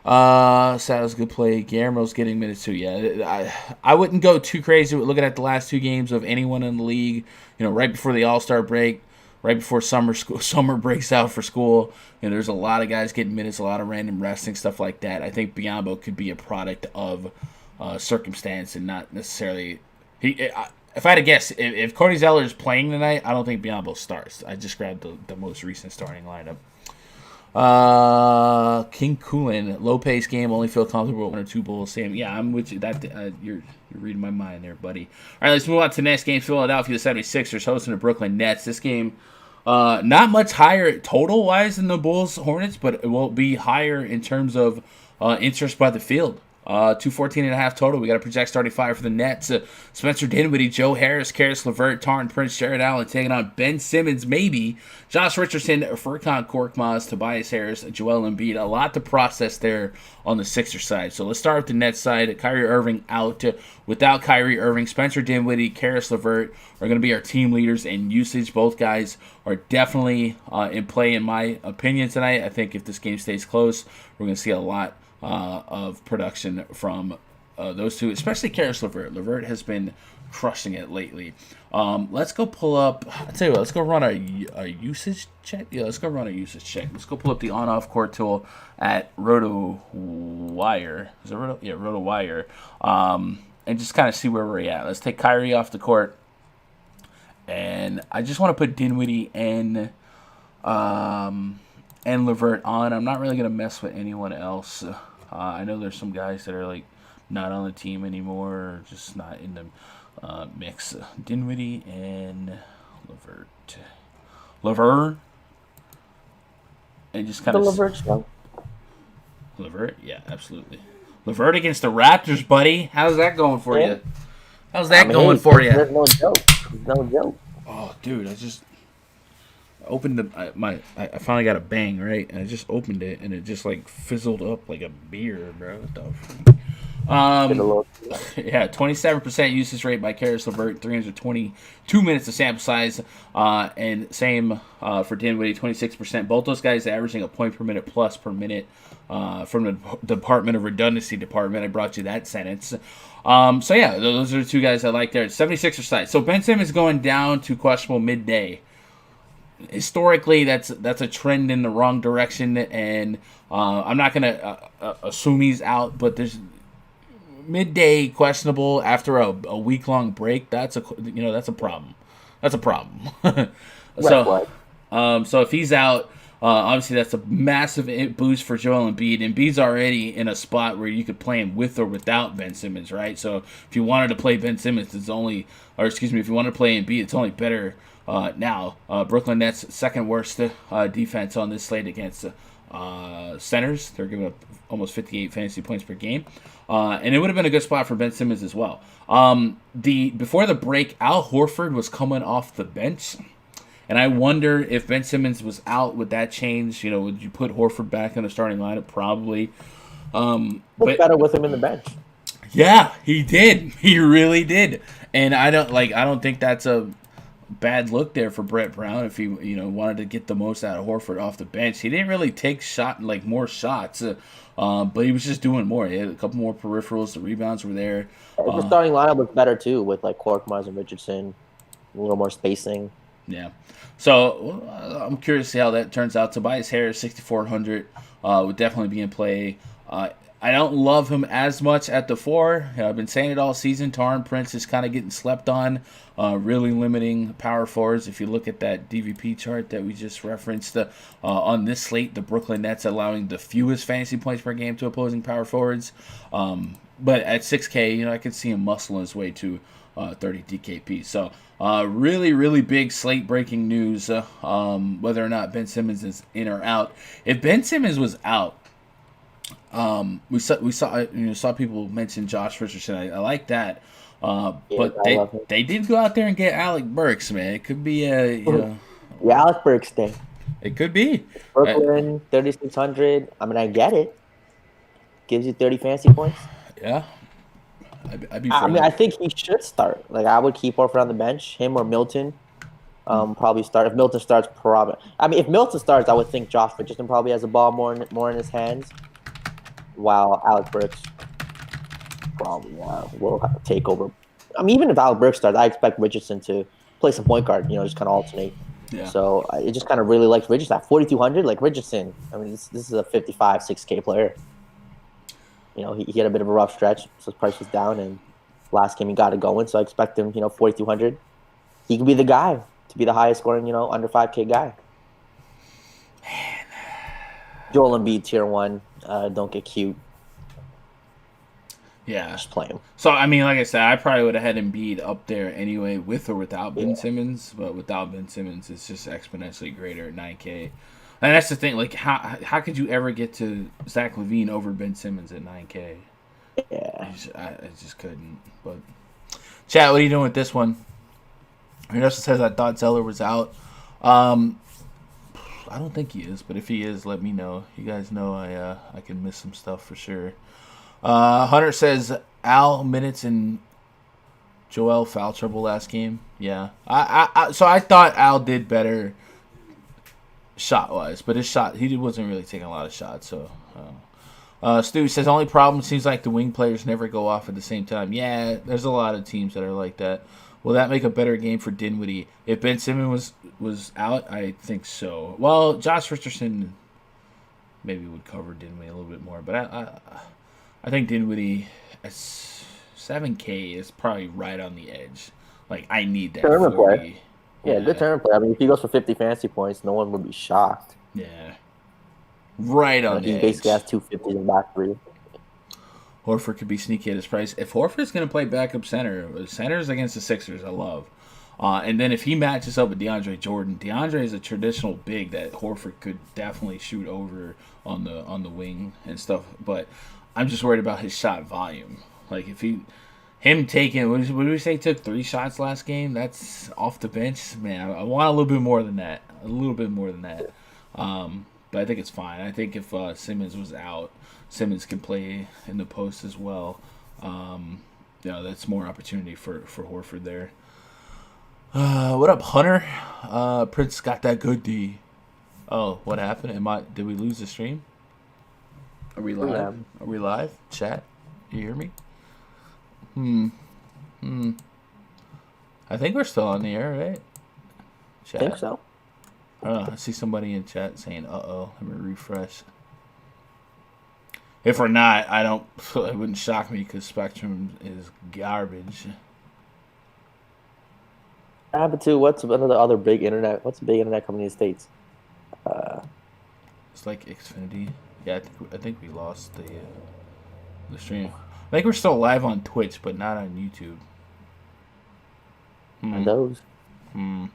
Saddle's a good play. Guillermo's getting minutes too. Yeah, I wouldn't go too crazy with looking at the last 2 games of anyone in the league. Right before the All-Star break. Right before summer breaks out for school, there's a lot of guys getting minutes, a lot of random resting, stuff like that. I think Biyombo could be a product of circumstance and not necessarily. If I had to guess, if Cody Zeller is playing tonight, I don't think Biyombo starts. I just grabbed the most recent starting lineup. King Coolin, low pace game, only feel comfortable with 1 or 2 Bulls. Sam, yeah, I'm with you. That you're reading my mind there, buddy. All right, let's move on to the next game. Philadelphia 76ers hosting the Brooklyn Nets. This game, not much higher total wise than the Bulls Hornets, but it will be higher in terms of interest by the field. 214.5 total. We got a project starting 5 for the Nets. Spencer Dinwiddie, Joe Harris, Karis LeVert, Tarn Prince, Jared Allen taking on Ben Simmons, maybe. Josh Richardson, Furkan Korkmaz, Tobias Harris, Joel Embiid. A lot to process there on the Sixers side. So let's start with the Nets side. Kyrie Irving out. Without Kyrie Irving, Spencer Dinwiddie, Karis LeVert are going to be our team leaders in usage. Both guys are definitely in play, in my opinion, tonight. I think if this game stays close, we're going to see a lot of production from those two, especially Karis LeVert. LeVert has been crushing it lately. Let's go pull up. I tell you what, let's go run a usage check. Yeah, let's go run a usage check. Let's go pull up the on-off court tool at RotoWire. Is it Roto? Yeah, RotoWire. And just kind of see where we're at. Let's take Kyrie off the court, and I just want to put Dinwiddie and LeVert on. I'm not really gonna mess with anyone else. I know there's some guys that are not on the team anymore, or just not in the mix. Dinwiddie and LeVert, and just kind of LeVert show. LeVert, yeah, absolutely. LeVert against the Raptors, buddy. How's that going for you? How's that going for you? There's no joke. No joke. Oh, dude, I just opened I finally got a bang, right? And I just opened it and it just fizzled up like a beer, bro. What the fuck? Yeah, 27% usage rate by Karis LeVert, 322 minutes of sample size, and same for Dinwiddie, 26%. Both those guys averaging a point per minute plus per minute from the Department of Redundancy department. I brought you that sentence. So yeah, those are the 2 guys I like there. 76er side. So Ben Simmons going down to questionable midday. Historically, that's a trend in the wrong direction, and I'm not gonna assume he's out, but there's midday questionable after a week-long break. That's a problem. That's a problem. So if he's out, Obviously, that's a massive boost for Joel Embiid. Embiid's already in a spot where you could play him with or without Ben Simmons, right? So if you wanted to play Ben Simmons, if you want to play Embiid, it's only better now. Brooklyn Nets second worst defense on this slate against centers. They're giving up almost 58 fantasy points per game. And it would have been a good spot for Ben Simmons as well. Before the break, Al Horford was coming off the bench. And I wonder if Ben Simmons was out, would that change? Would you put Horford back in the starting lineup? Probably. But better with him in the bench. Yeah, he did. He really did. And I don't think that's a bad look there for Brett Brown if he wanted to get the most out of Horford off the bench. He didn't really take more shots, but he was just doing more. He had a couple more peripherals. The rebounds were there. The starting lineup was better too, with like Korkmaz and Richardson, a little more spacing. Yeah. So I'm curious to see how that turns out. Tobias Harris, 6,400, would definitely be in play. I don't love him as much at the 4. I've been saying it all season. Taron Prince is kind of getting slept on, really limiting power forwards. If you look at that DVP chart that we just referenced, on this slate, the Brooklyn Nets allowing the fewest fantasy points per game to opposing power forwards. But at 6K, I could see him muscling his way to 30 DKP. So really, really big slate breaking news, whether or not Ben Simmons is in or out. If Ben Simmons was out, we saw people mention Josh Richardson. I like that, but they did go out there and get Alec Burks, man. It could be Alec Burks thing. It could be Brooklyn 3,600. I mean, I get it. Gives you 30 fantasy points. Yeah. I think he should start. Like, I would keep Horford on the bench, him or Milton. Probably start. If Milton starts, probably. I mean, if Milton starts, I would think Josh Richardson probably has the ball more in his hands, while Alec Burks probably will take over. I mean, even if Alec Burks starts, I expect Richardson to play some point guard. Just kind of alternate. Yeah. So I just kind of really like Richardson at 4,200. Like Richardson, I mean, this is a 55, 6K player. He had a bit of a rough stretch, so his price was down, and last game he got it going. So I expect him, 4,200. He could be the guy to be the highest scoring, under 5K guy. Man. Joel Embiid, tier 1. Don't get cute. Yeah. Just play him. So, I mean, like I said, I probably would have had Embiid up there anyway, with or without Ben Simmons. But without Ben Simmons, it's just exponentially greater at 9K. And that's the thing. Like, how could you ever get to Zach LaVine over Ben Simmons at 9K? Yeah. I just couldn't. But, chat, what are you doing with this one? Justin says, I thought Zeller was out. I don't think he is, but if he is, let me know. You guys know I can miss some stuff for sure. Hunter says, Al minutes and Joel foul trouble last game. Yeah. So I thought Al did better shot-wise, but his shot, he wasn't really taking a lot of shots. So, Stu says, only problem seems like the wing players never go off at the same time. Yeah, there's a lot of teams that are like that. Will that make a better game for Dinwiddie? If Ben Simmons was out, I think so. Well, Josh Richardson maybe would cover Dinwiddie a little bit more, but I think Dinwiddie at 7K is probably right on the edge. Like, I need that. Tournament play. Yeah, good tournament play. I mean, if he goes for 50 fantasy points, no one would be shocked. Yeah. Right on the edge. He basically has 250 in back three. Horford could be sneaky at his price. If Horford's going to play backup centers against the Sixers, I love. And then if he matches up with DeAndre Jordan, DeAndre is a traditional big that Horford could definitely shoot over on the wing and stuff. But I'm just worried about his shot volume. Like, if him taking, what did we say, took 3 shots last game? That's off the bench. Man, I want a little bit more than that. A little bit more than that. But I think it's fine. I think if Simmons was out, Simmons can play in the post as well. That's more opportunity for Horford there. What up, Hunter? Prince got that good D. Oh, what happened? Did we lose the stream? Are we live? Yeah. Are we live? Chat? You hear me? I think we're still on the air, right? Chat? I think so. I see somebody in chat saying, "Uh-oh." Let me refresh. If we're not, it wouldn't shock me because Spectrum is garbage. But too, what's another big internet? What's a big internet company in the States? It's like Xfinity. Yeah, I think we lost the stream. I think we're still live on Twitch, but not on YouTube. And those. I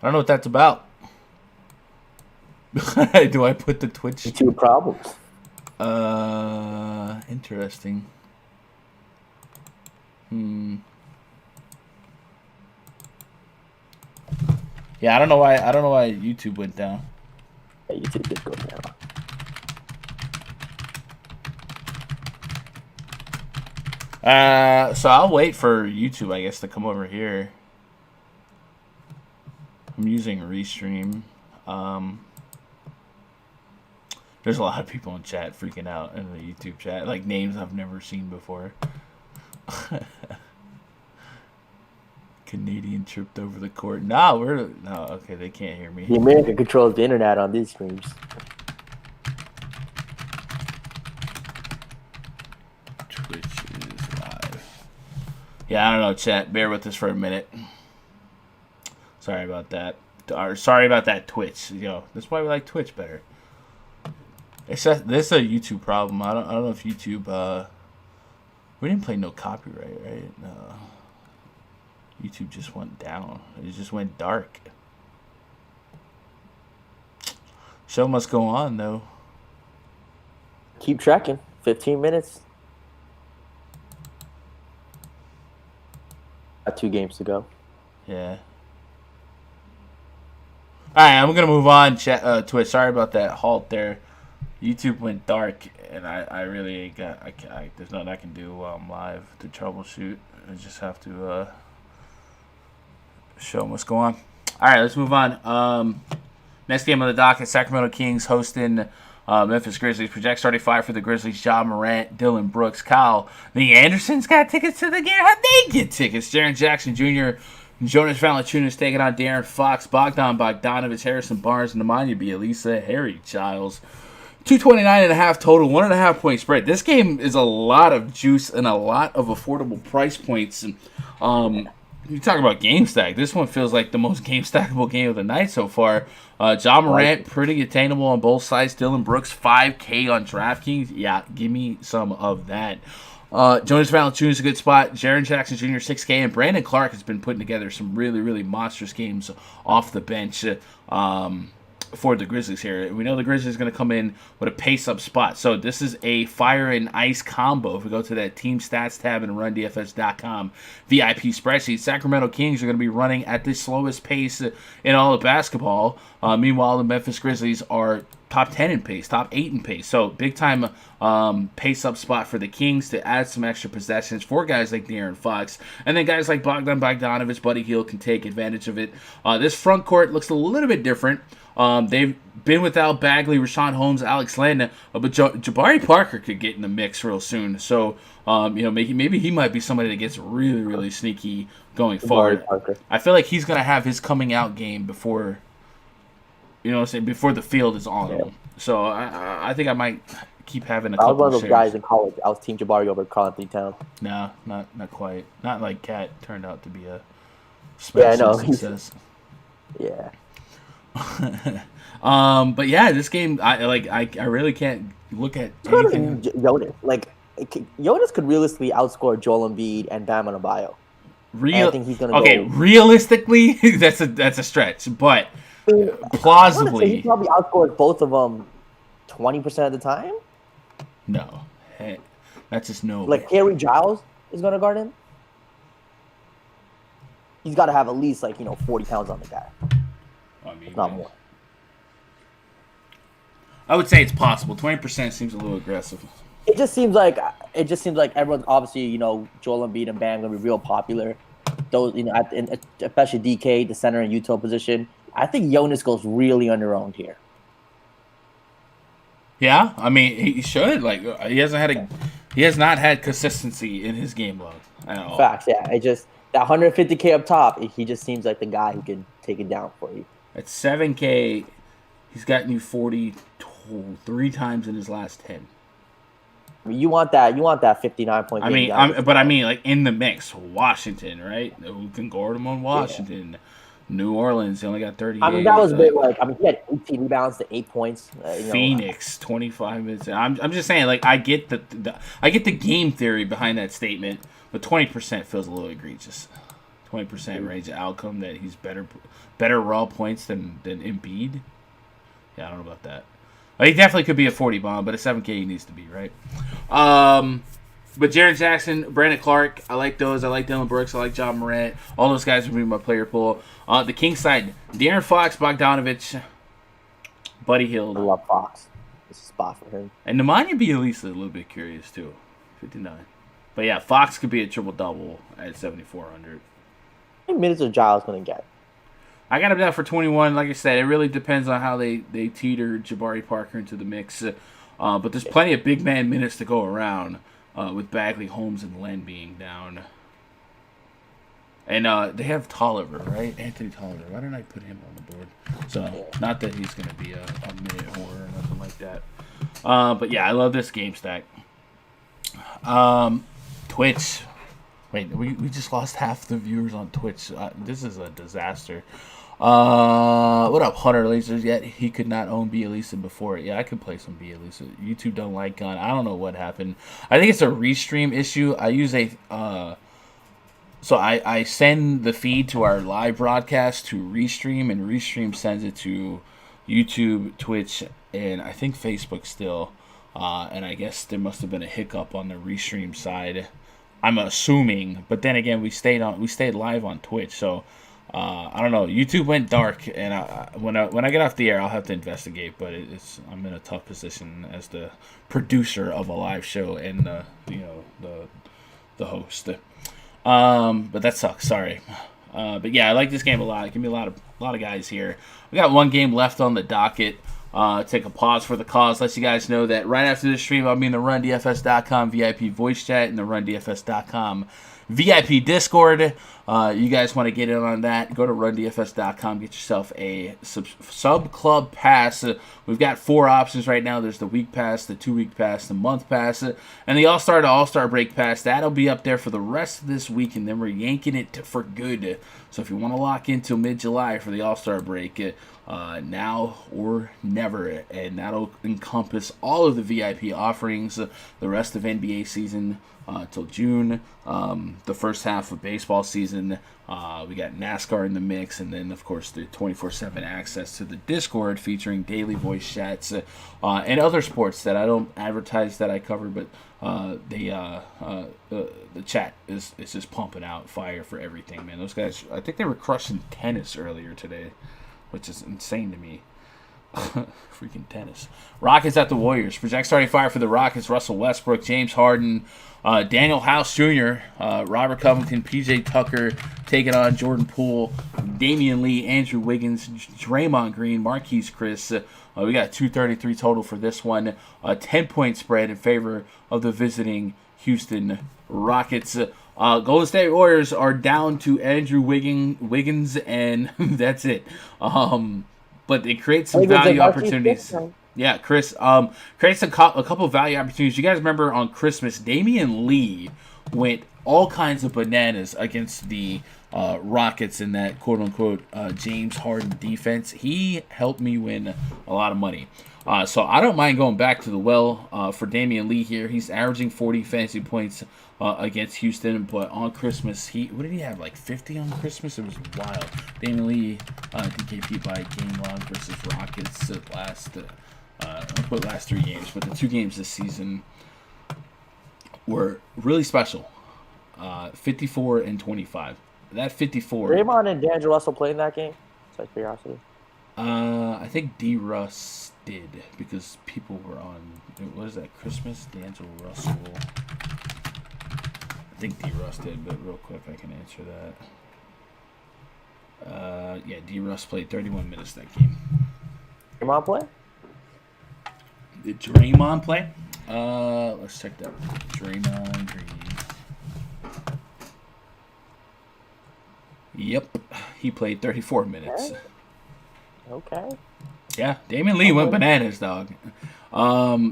don't know what that's about. Do I put the Twitch? YouTube problems. Interesting. Yeah, I don't know why YouTube went down. Yeah, YouTube did go down. So I'll wait for YouTube, I guess, to come over here. I'm using Restream. There's a lot of people in chat freaking out in the YouTube chat, like names I've never seen before. Canadian tripped over the court. No, okay, they can't hear me. The America controls the internet on these streams. Twitch is live. Yeah, I don't know, chat. Bear with us for a minute. Sorry about that. Or sorry about that, Twitch. That's why we like Twitch better. This is a YouTube problem. I don't know if YouTube. We didn't play no copyright, right? No. YouTube just went down. It just went dark. Show must go on though. Keep tracking. 15 minutes. Got 2 games to go. Yeah. All right, I'm gonna move on. Twitch. Sorry about that halt there. YouTube went dark, and I really ain't got. There's nothing I can do while I'm live to troubleshoot. I just have to show them what's going on. All right, let's move on. Next game on the docket: Sacramento Kings hosting Memphis Grizzlies. Project starting 5 for the Grizzlies: Ja Morant, Dylan Brooks, Kyle. The Andersons got tickets to the game. How'd they get tickets? Jaren Jackson Jr., Jonas Valanciunas taking on De'Aaron Fox, Bogdan Bogdanovic, Harrison Barnes, and Nemanja Bjelica, Harry Giles. 229.5 total, 1.5 point spread. This game is a lot of juice and a lot of affordable price points. And you talk about game stack. This one feels like the most game stackable game of the night so far. Ja Morant, pretty attainable on both sides. Dylan Brooks, $5K on DraftKings. Yeah, give me some of that. Jonas Valanciunas is a good spot. Jaren Jackson Jr. 6K, and Brandon Clark has been putting together some really, really monstrous games off the bench for the Grizzlies here. We know the Grizzlies are going to come in with a pace-up spot. So this is a fire and ice combo. If we go to that team stats tab and rundfs.com VIP spreadsheet, Sacramento Kings are going to be running at the slowest pace in all of basketball. Meanwhile, the Memphis Grizzlies are top 10 in pace, top 8 in pace. So big-time pace-up spot for the Kings to add some extra possessions for guys like De'Aaron Fox. And then guys like Bogdan Bogdanovic, Buddy Hield can take advantage of it. This front court looks a little bit different. They've been without Bagley, Rashawn Holmes, Alex Len, but Jabari Parker could get in the mix real soon. So, maybe he might be somebody that gets really, really sneaky going forward. Parker. I feel like he's going to have his coming out game before, before the field is on him. So, I think I might keep having a couple of I was one of those shares. guys in college. I was Team Jabari over Carl-Anthony Towns. No, not quite. Not like Cat turned out to be a special success. Yeah. But yeah, this game, I really can't look at anything. Jonas, Jonas could realistically outscore Joel Embiid and Bam Adebayo. I think he's gonna go. Realistically, that's a stretch, but plausibly, he probably outscored both of them 20% of the time. No, that's just no. Like Harry Giles is gonna guard him. He's got to have at least 40 pounds on the guy. If not more. I would say it's possible. 20% seems a little aggressive. It just seems like everyone's obviously Joel Embiid and Bam gonna be real popular. Those especially DK, the center and Utah position. I think Jonas goes really underowned here. Yeah, I mean he should. He has not had consistency in his game log at all. Facts, yeah. It just that 150K up top. He just seems like the guy who can take it down for you. At 7K, he's gotten you 43 times in his last 10. I mean, you want that 59 point. I mean, in the mix, Washington, right? Who can guard him on Washington? New Orleans, he only got 38. I mean, that was a bit like, I mean, he had 18 rebounds to 8 points. Phoenix, 25 minutes. I'm just saying, like, I get the game theory behind that statement, but 20% feels a little egregious. 20% range of outcome that he's better raw points than Embiid. Yeah, I don't know about that. He definitely could be a 40 bomb, but a 7K he needs to be, right? But Jaren Jackson, Brandon Clark, I like those. I like Dylan Brooks. I like John Morant. All those guys would be my player pool. The Kings side, De'Aaron Fox, Bogdanovich, Buddy Hield. I love Fox. It's a spot for him. And Nemanja Bjelica a little bit curious, too. 59. But yeah, Fox could be a triple-double at 7,400. How many minutes is Giles going to get? I got him down for 21. Like I said, it really depends on how they teeter Jabari Parker into the mix. But there's plenty of big man minutes to go around with Bagley, Holmes, and Len being down. And they have Tolliver, right? Anthony Tolliver. Why didn't I put him on the board? So, not that he's going to be a minute whore or nothing like that. But yeah, I love this game stack. Twitch. Wait, we just lost half the viewers on Twitch. This is a disaster. What up, Hunter Lasers? Yet he could not own Bjelica before. Yeah, I could play some Bjelica. YouTube don't like gun. I don't know what happened. I think it's a restream issue. I use so I send the feed to our live broadcast to Restream, and Restream sends it to YouTube, Twitch, and I think Facebook still. And I guess there must have been a hiccup on the Restream side. I'm assuming, but then again, we stayed live on Twitch, so I don't know. YouTube went dark, and when I get off the air, I'll have to investigate. But I'm in a tough position as the producer of a live show and the host. But that sucks. Sorry. But yeah, I like this game a lot. Give me a lot of guys here. We got one game left on the docket. Take a pause for the cause. Let you guys know that right after this stream, I'll be in the RunDFS.com VIP voice chat and the RunDFS.com VIP Discord. You guys want to get in on that, go to RunDFS.com, get yourself a sub club pass. We've got 4 options right now. There's the week pass, the 2-week pass, the month pass, and the All-Star to All-Star break pass. That'll be up there for the rest of this week, and then we're yanking it for good. So if you want to lock in till mid-July for the All-Star break, now or never, and that'll encompass all of the VIP offerings, the rest of NBA season till June, the first half of baseball season. We got NASCAR in the mix, and then of course the 24/7 access to the Discord featuring daily voice chats and other sports that I don't advertise that I cover, but the chat is just pumping out fire for everything, man. Those guys, I think they were crushing tennis earlier today, which is insane to me. Freaking tennis. Rockets at the Warriors. Project starting fire for the Rockets. Russell Westbrook, James Harden, Daniel House Jr., Robert Covington, PJ Tucker taking on Jordan Poole, Damian Lee, Andrew Wiggins, Draymond Green, Marquise Chris. We got 233 total for this one. A 10-point spread in favor of the visiting Houston Rockets. Golden State Warriors are down to Andrew Wiggins, and that's it. But it creates some value opportunities. Yeah, Chris. Creates a couple of value opportunities. You guys remember on Christmas, Damian Lee went all kinds of bananas against the Rockets in that quote-unquote James Harden defense. He helped me win a lot of money. So I don't mind going back to the well for Damian Lee here. He's averaging 40 fantasy points against Houston, but on Christmas, what did he have, like 50 on Christmas? It was wild. Damian Lee, DKP by game log versus Rockets last 3 games, but the 2 games this season were really special. 54 and 25. That 54. Draymond and D'Angelo Russell playing that game? Just out of curiosity. I think D. Russ did, because people were on, what is that, Christmas? D'Angelo Russell. I think D. Russ did, but real quick I can answer that. Yeah, D. Russ played 31 minutes that game. Draymond play? Did Draymond play? Let's check that. Draymond Green. Yep, he played 34 minutes. Okay. Yeah, Damian Lee went bananas, dog. Yeah.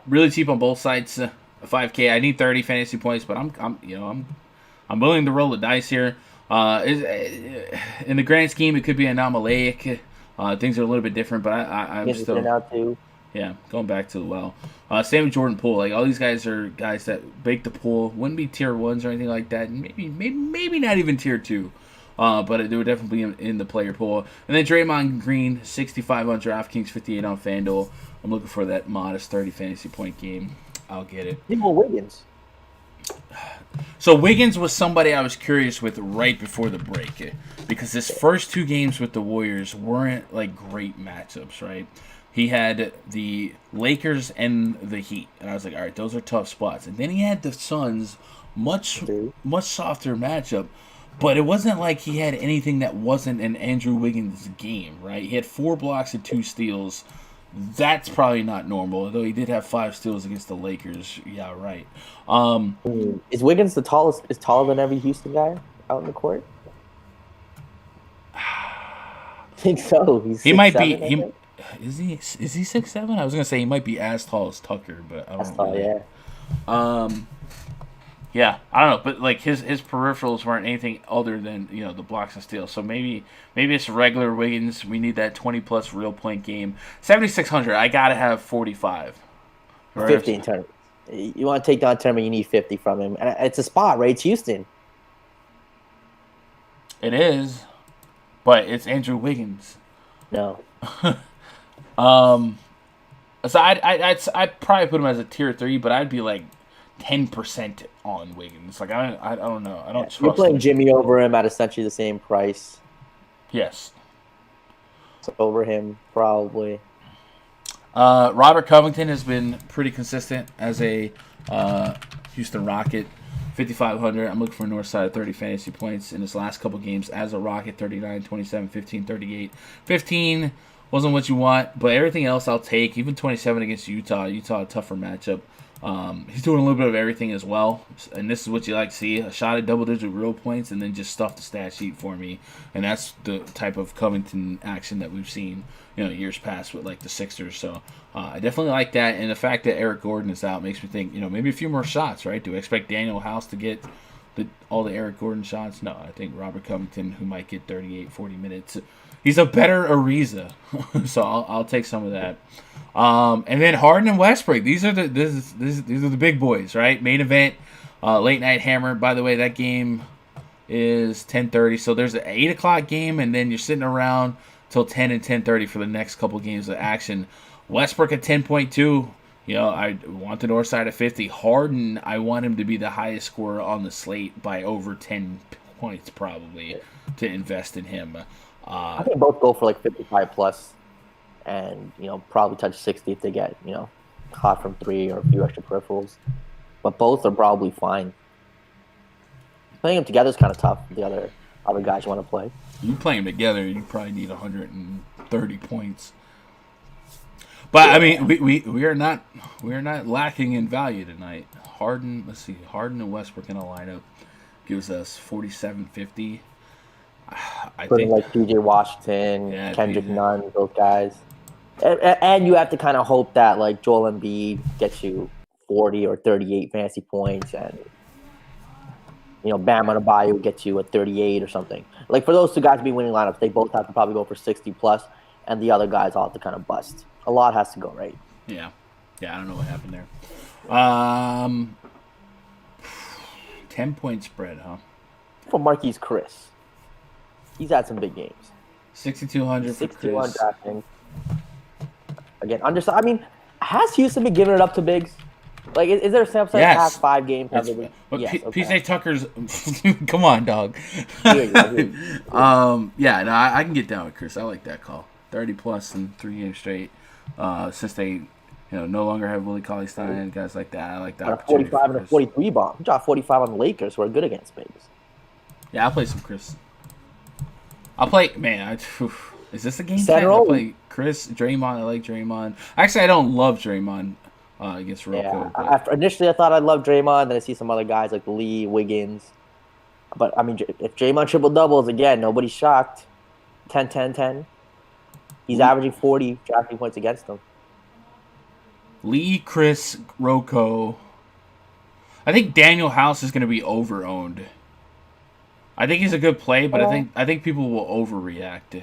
Really cheap on both sides. 5K. I need 30 fantasy points, but I'm willing to roll the dice here. In the grand scheme, it could be anomalic. Things are a little bit different, but I'm still out too. Yeah, going back to the well. Same with Jordan Poole. Like all these guys are guys that make the pool. Wouldn't be tier 1s or anything like that. Maybe not even tier 2. But they would definitely be in the player pool. And then Draymond Green, 65 on DraftKings, 58 on FanDuel. I'm looking for that modest 30 fantasy point game. I'll get it. People Wiggins. So Wiggins was somebody I was curious with right before the break because his first 2 games with the Warriors weren't like great matchups, right? He had the Lakers and the Heat, and I was like, all right, those are tough spots. And then he had the Suns, much softer matchup, but it wasn't like he had anything that wasn't in Andrew Wiggins' game, right? He had 4 blocks and 2 steals. That's probably not normal, although he did have 5 steals against the Lakers. Yeah, right. Is Wiggins is taller than every Houston guy out in the court? I think so. He might be. Is he 6'7"? I was gonna say he might be as tall as Tucker, but I don't know. Yeah. Yeah, I don't know, but like his peripherals weren't anything other than the blocks and steals. So maybe it's regular Wiggins. We need that 20+ real point game. 7,600. I gotta have 45. 50 in tournament. You want to take down tournament, you need 50 from him, and it's a spot, right? It's Houston. It is, but it's Andrew Wiggins. No. So I'd probably put him as a tier 3, but I'd be like 10% on Wiggins. Like I don't know. I don't trust. You're playing him. Jimmy over him at essentially the same price. Yes. So over him probably. Robert Covington has been pretty consistent as a Houston Rocket. 5,500. I'm looking for north side of 30 fantasy points in his last couple games as a Rocket. 39, 27, 15, 38. 15 wasn't what you want, but everything else I'll take. Even 27 against Utah. Utah, a tougher matchup. He's doing a little bit of everything as well, and this is what you like to see: a shot at double-digit real points, and then just stuff the stat sheet for me. And that's the type of Covington action that we've seen, years past with like the Sixers. So I definitely like that, and the fact that Eric Gordon is out makes me think, maybe a few more shots, right? Do I expect Daniel House to get all the Eric Gordon shots? No, I think Robert Covington, who might get 38, 40 minutes. He's a better Ariza, so I'll take some of that. And then Harden and Westbrook. These are the big boys, right? Main event, late night hammer. By the way, that game is 10:30. So there's an 8 o'clock game, and then you're sitting around till 10 and 10:30 for the next couple games of action. Westbrook at 10.2. I want the north side of 50. Harden, I want him to be the highest scorer on the slate by over 10 points probably to invest in him. I think both go for like 55 plus, and probably touch 60 if they get hot from 3 or a few extra peripherals. But both are probably fine. Playing them together is kind of tough. The other guys you want to play. You play them together, you probably need 130 points. But I mean, we are not lacking in value tonight. Harden and Westbrook in a lineup gives us 47.50. I think like PJ Washington, Kendrick Nunn, those guys. And you have to kind of hope that like Joel Embiid gets you 40 or 38 fantasy points, and Bam Adebayo gets you at 38 or something. Like for those two guys to be winning lineups, they both have to probably go for 60 plus, and the other guys all have to kind of bust. A lot has to go right. Yeah, I don't know what happened there. 10-point spread, huh? For Marquise Chris. He's had some big games. 6,200 for Chris. DraftKings. Again, I mean, has Houston been giving it up to bigs? Like, is there a sample size past 5 games? But yes, PJ Tucker's... Come on, dog. I can get down with Chris. I like that call. 30 plus in 3 games straight. Since they no longer have Willie Cauley-Stein and guys like that. I like that. A 45 and a 43 bomb. He dropped 45 on the Lakers, who are good against bigs. Yeah, I'll play some Chris. I'll play, man. Is this a game? I'll play Chris, Draymond. I like Draymond. Actually, I don't love Draymond against Rocco. Yeah, initially I thought I'd love Draymond. Then I see some other guys like Lee, Wiggins. But I mean, if Draymond triple doubles again, nobody's shocked. 10-10-10. He's averaging 40 drafting points against them. Lee, Chris, Rocco. I think Daniel House is going to be over-owned. I think he's a good play, but I think people will overreact.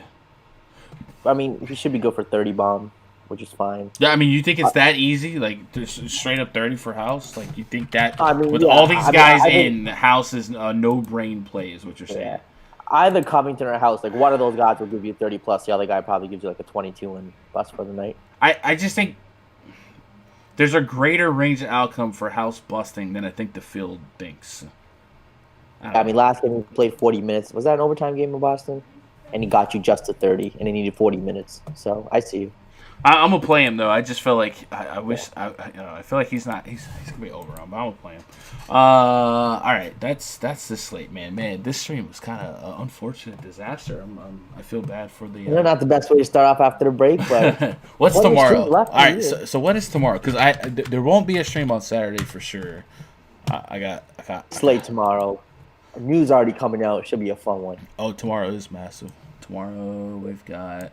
I mean, he should be good for 30 bomb, which is fine. Yeah, I mean, you think it's that easy? Like, just straight up 30 for House? Like, you think that with yeah, all these guys I think, House is a no-brain play is what you're saying. Yeah. Either Covington or House, like one of those guys will give you 30 plus. The other guy probably gives you like a 22 and bust for the night. I just think there's a greater range of outcome for House busting than I think the field thinks. I mean, last game he played 40 minutes. Was that an overtime game in Boston? And he got you just to 30, and he needed 40 minutes. So I see you. I'm gonna play him though. I just feel like I wish I feel like he's gonna be overrun, but I'm gonna play him. All right, that's the slate, man. Man, this stream was kind of an unfortunate disaster. I feel bad for the. Not the best way to start off after the break, but what's tomorrow? All right, so what is tomorrow? Because there won't be a stream on Saturday for sure. I got slate tomorrow. News already coming out. Should be a fun one. Oh, tomorrow is massive. Tomorrow we've got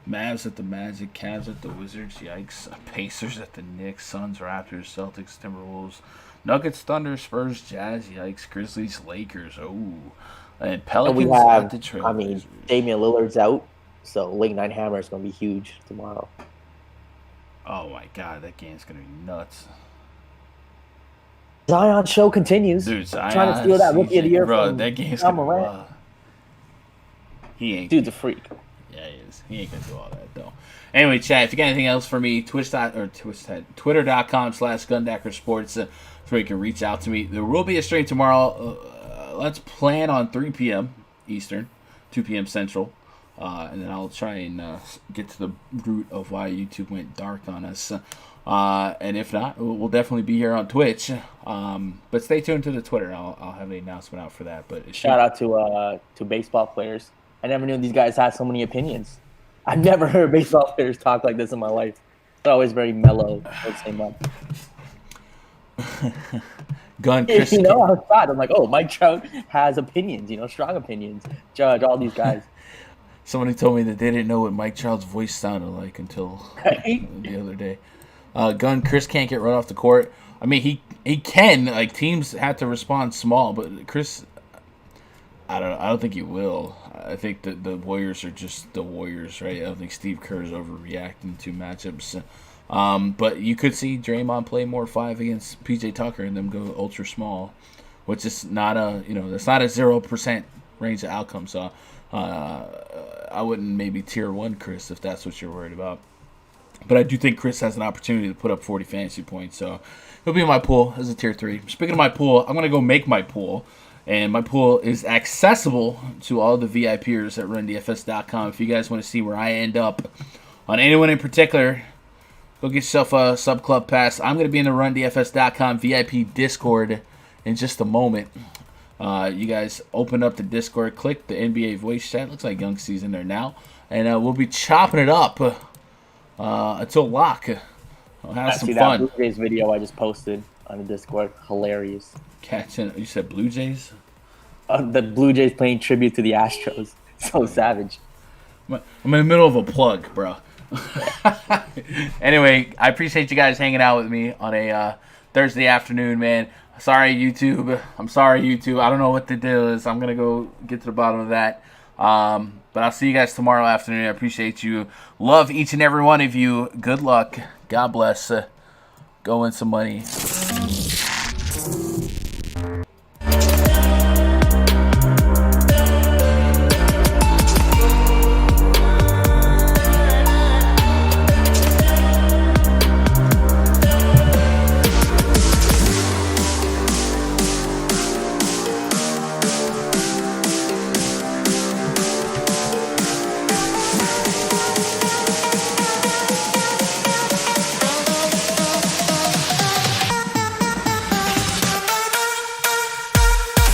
Mavs at the Magic, Cavs at the Wizards, yikes. Pacers at the Knicks, Suns, Raptors, Celtics, Timberwolves, Nuggets, Thunder, Spurs, Jazz, yikes. Grizzlies, Lakers, and Pelicans at the Trailblazers. I mean, Damian Lillard's out, so late night hammer is going to be huge tomorrow. Oh my God, that game's going to be nuts. Zion show continues. Dude, Zion, trying to steal that rookie of the year bro, from that game's going to he ain't. Dude's a freak. Yeah, he is. He ain't going to do all that, though. Anyway, chat, if you got anything else for me, twitter.com/Gundacker Sports, where you can reach out to me. There will be a stream tomorrow. Let's plan on 3 p.m. Eastern, 2 p.m. Central. And then I'll try and get to the root of why YouTube went dark on us. And if not, we'll definitely be here on Twitch. But stay tuned to the Twitter. I'll have an announcement out for that. But shout out to baseball players. I never knew these guys had so many opinions. I've never heard baseball players talk like this in my life. They're always very mellow. Don't say much. Chris. I was thought. I'm like, oh, Mike Trout has opinions. Strong opinions. Judge all these guys. Somebody told me that they didn't know what Mike Trout's voice sounded like until the other day. Chris can't get run off the court. I mean, he can. Like, teams have to respond small, but Chris, I don't think he will. I think that the Warriors are just the Warriors, right? I don't think Steve Kerr is overreacting to matchups. But you could see Draymond play more 5 against PJ Tucker and them go ultra small, which is not that's not a 0% range of outcome. So I wouldn't maybe tier 1 Chris if that's what you're worried about. But I do think Chris has an opportunity to put up 40 fantasy points. So he'll be in my pool as a tier 3. Speaking of my pool, I'm going to go make my pool. And my pool is accessible to all the VIPers at RunDFS.com. If you guys want to see where I end up on anyone in particular, go get yourself a sub-club pass. I'm going to be in the RunDFS.com VIP Discord in just a moment. You guys open up the Discord, click the NBA voice chat. Looks like Young C's in there now. And we'll be chopping it up until lock. We'll have some fun. That Blue Jays video I just posted on the Discord. Hilarious. You said Blue Jays? The Blue Jays playing tribute to the Astros. So savage. I'm in the middle of a plug, bro. Anyway, I appreciate you guys hanging out with me on a Thursday afternoon, man. Sorry, YouTube. I'm sorry, YouTube. I don't know what the deal is. I'm going to go get to the bottom of that. But I'll see you guys tomorrow afternoon. I appreciate you. Love each and every one of you. Good luck. God bless. Go win some money.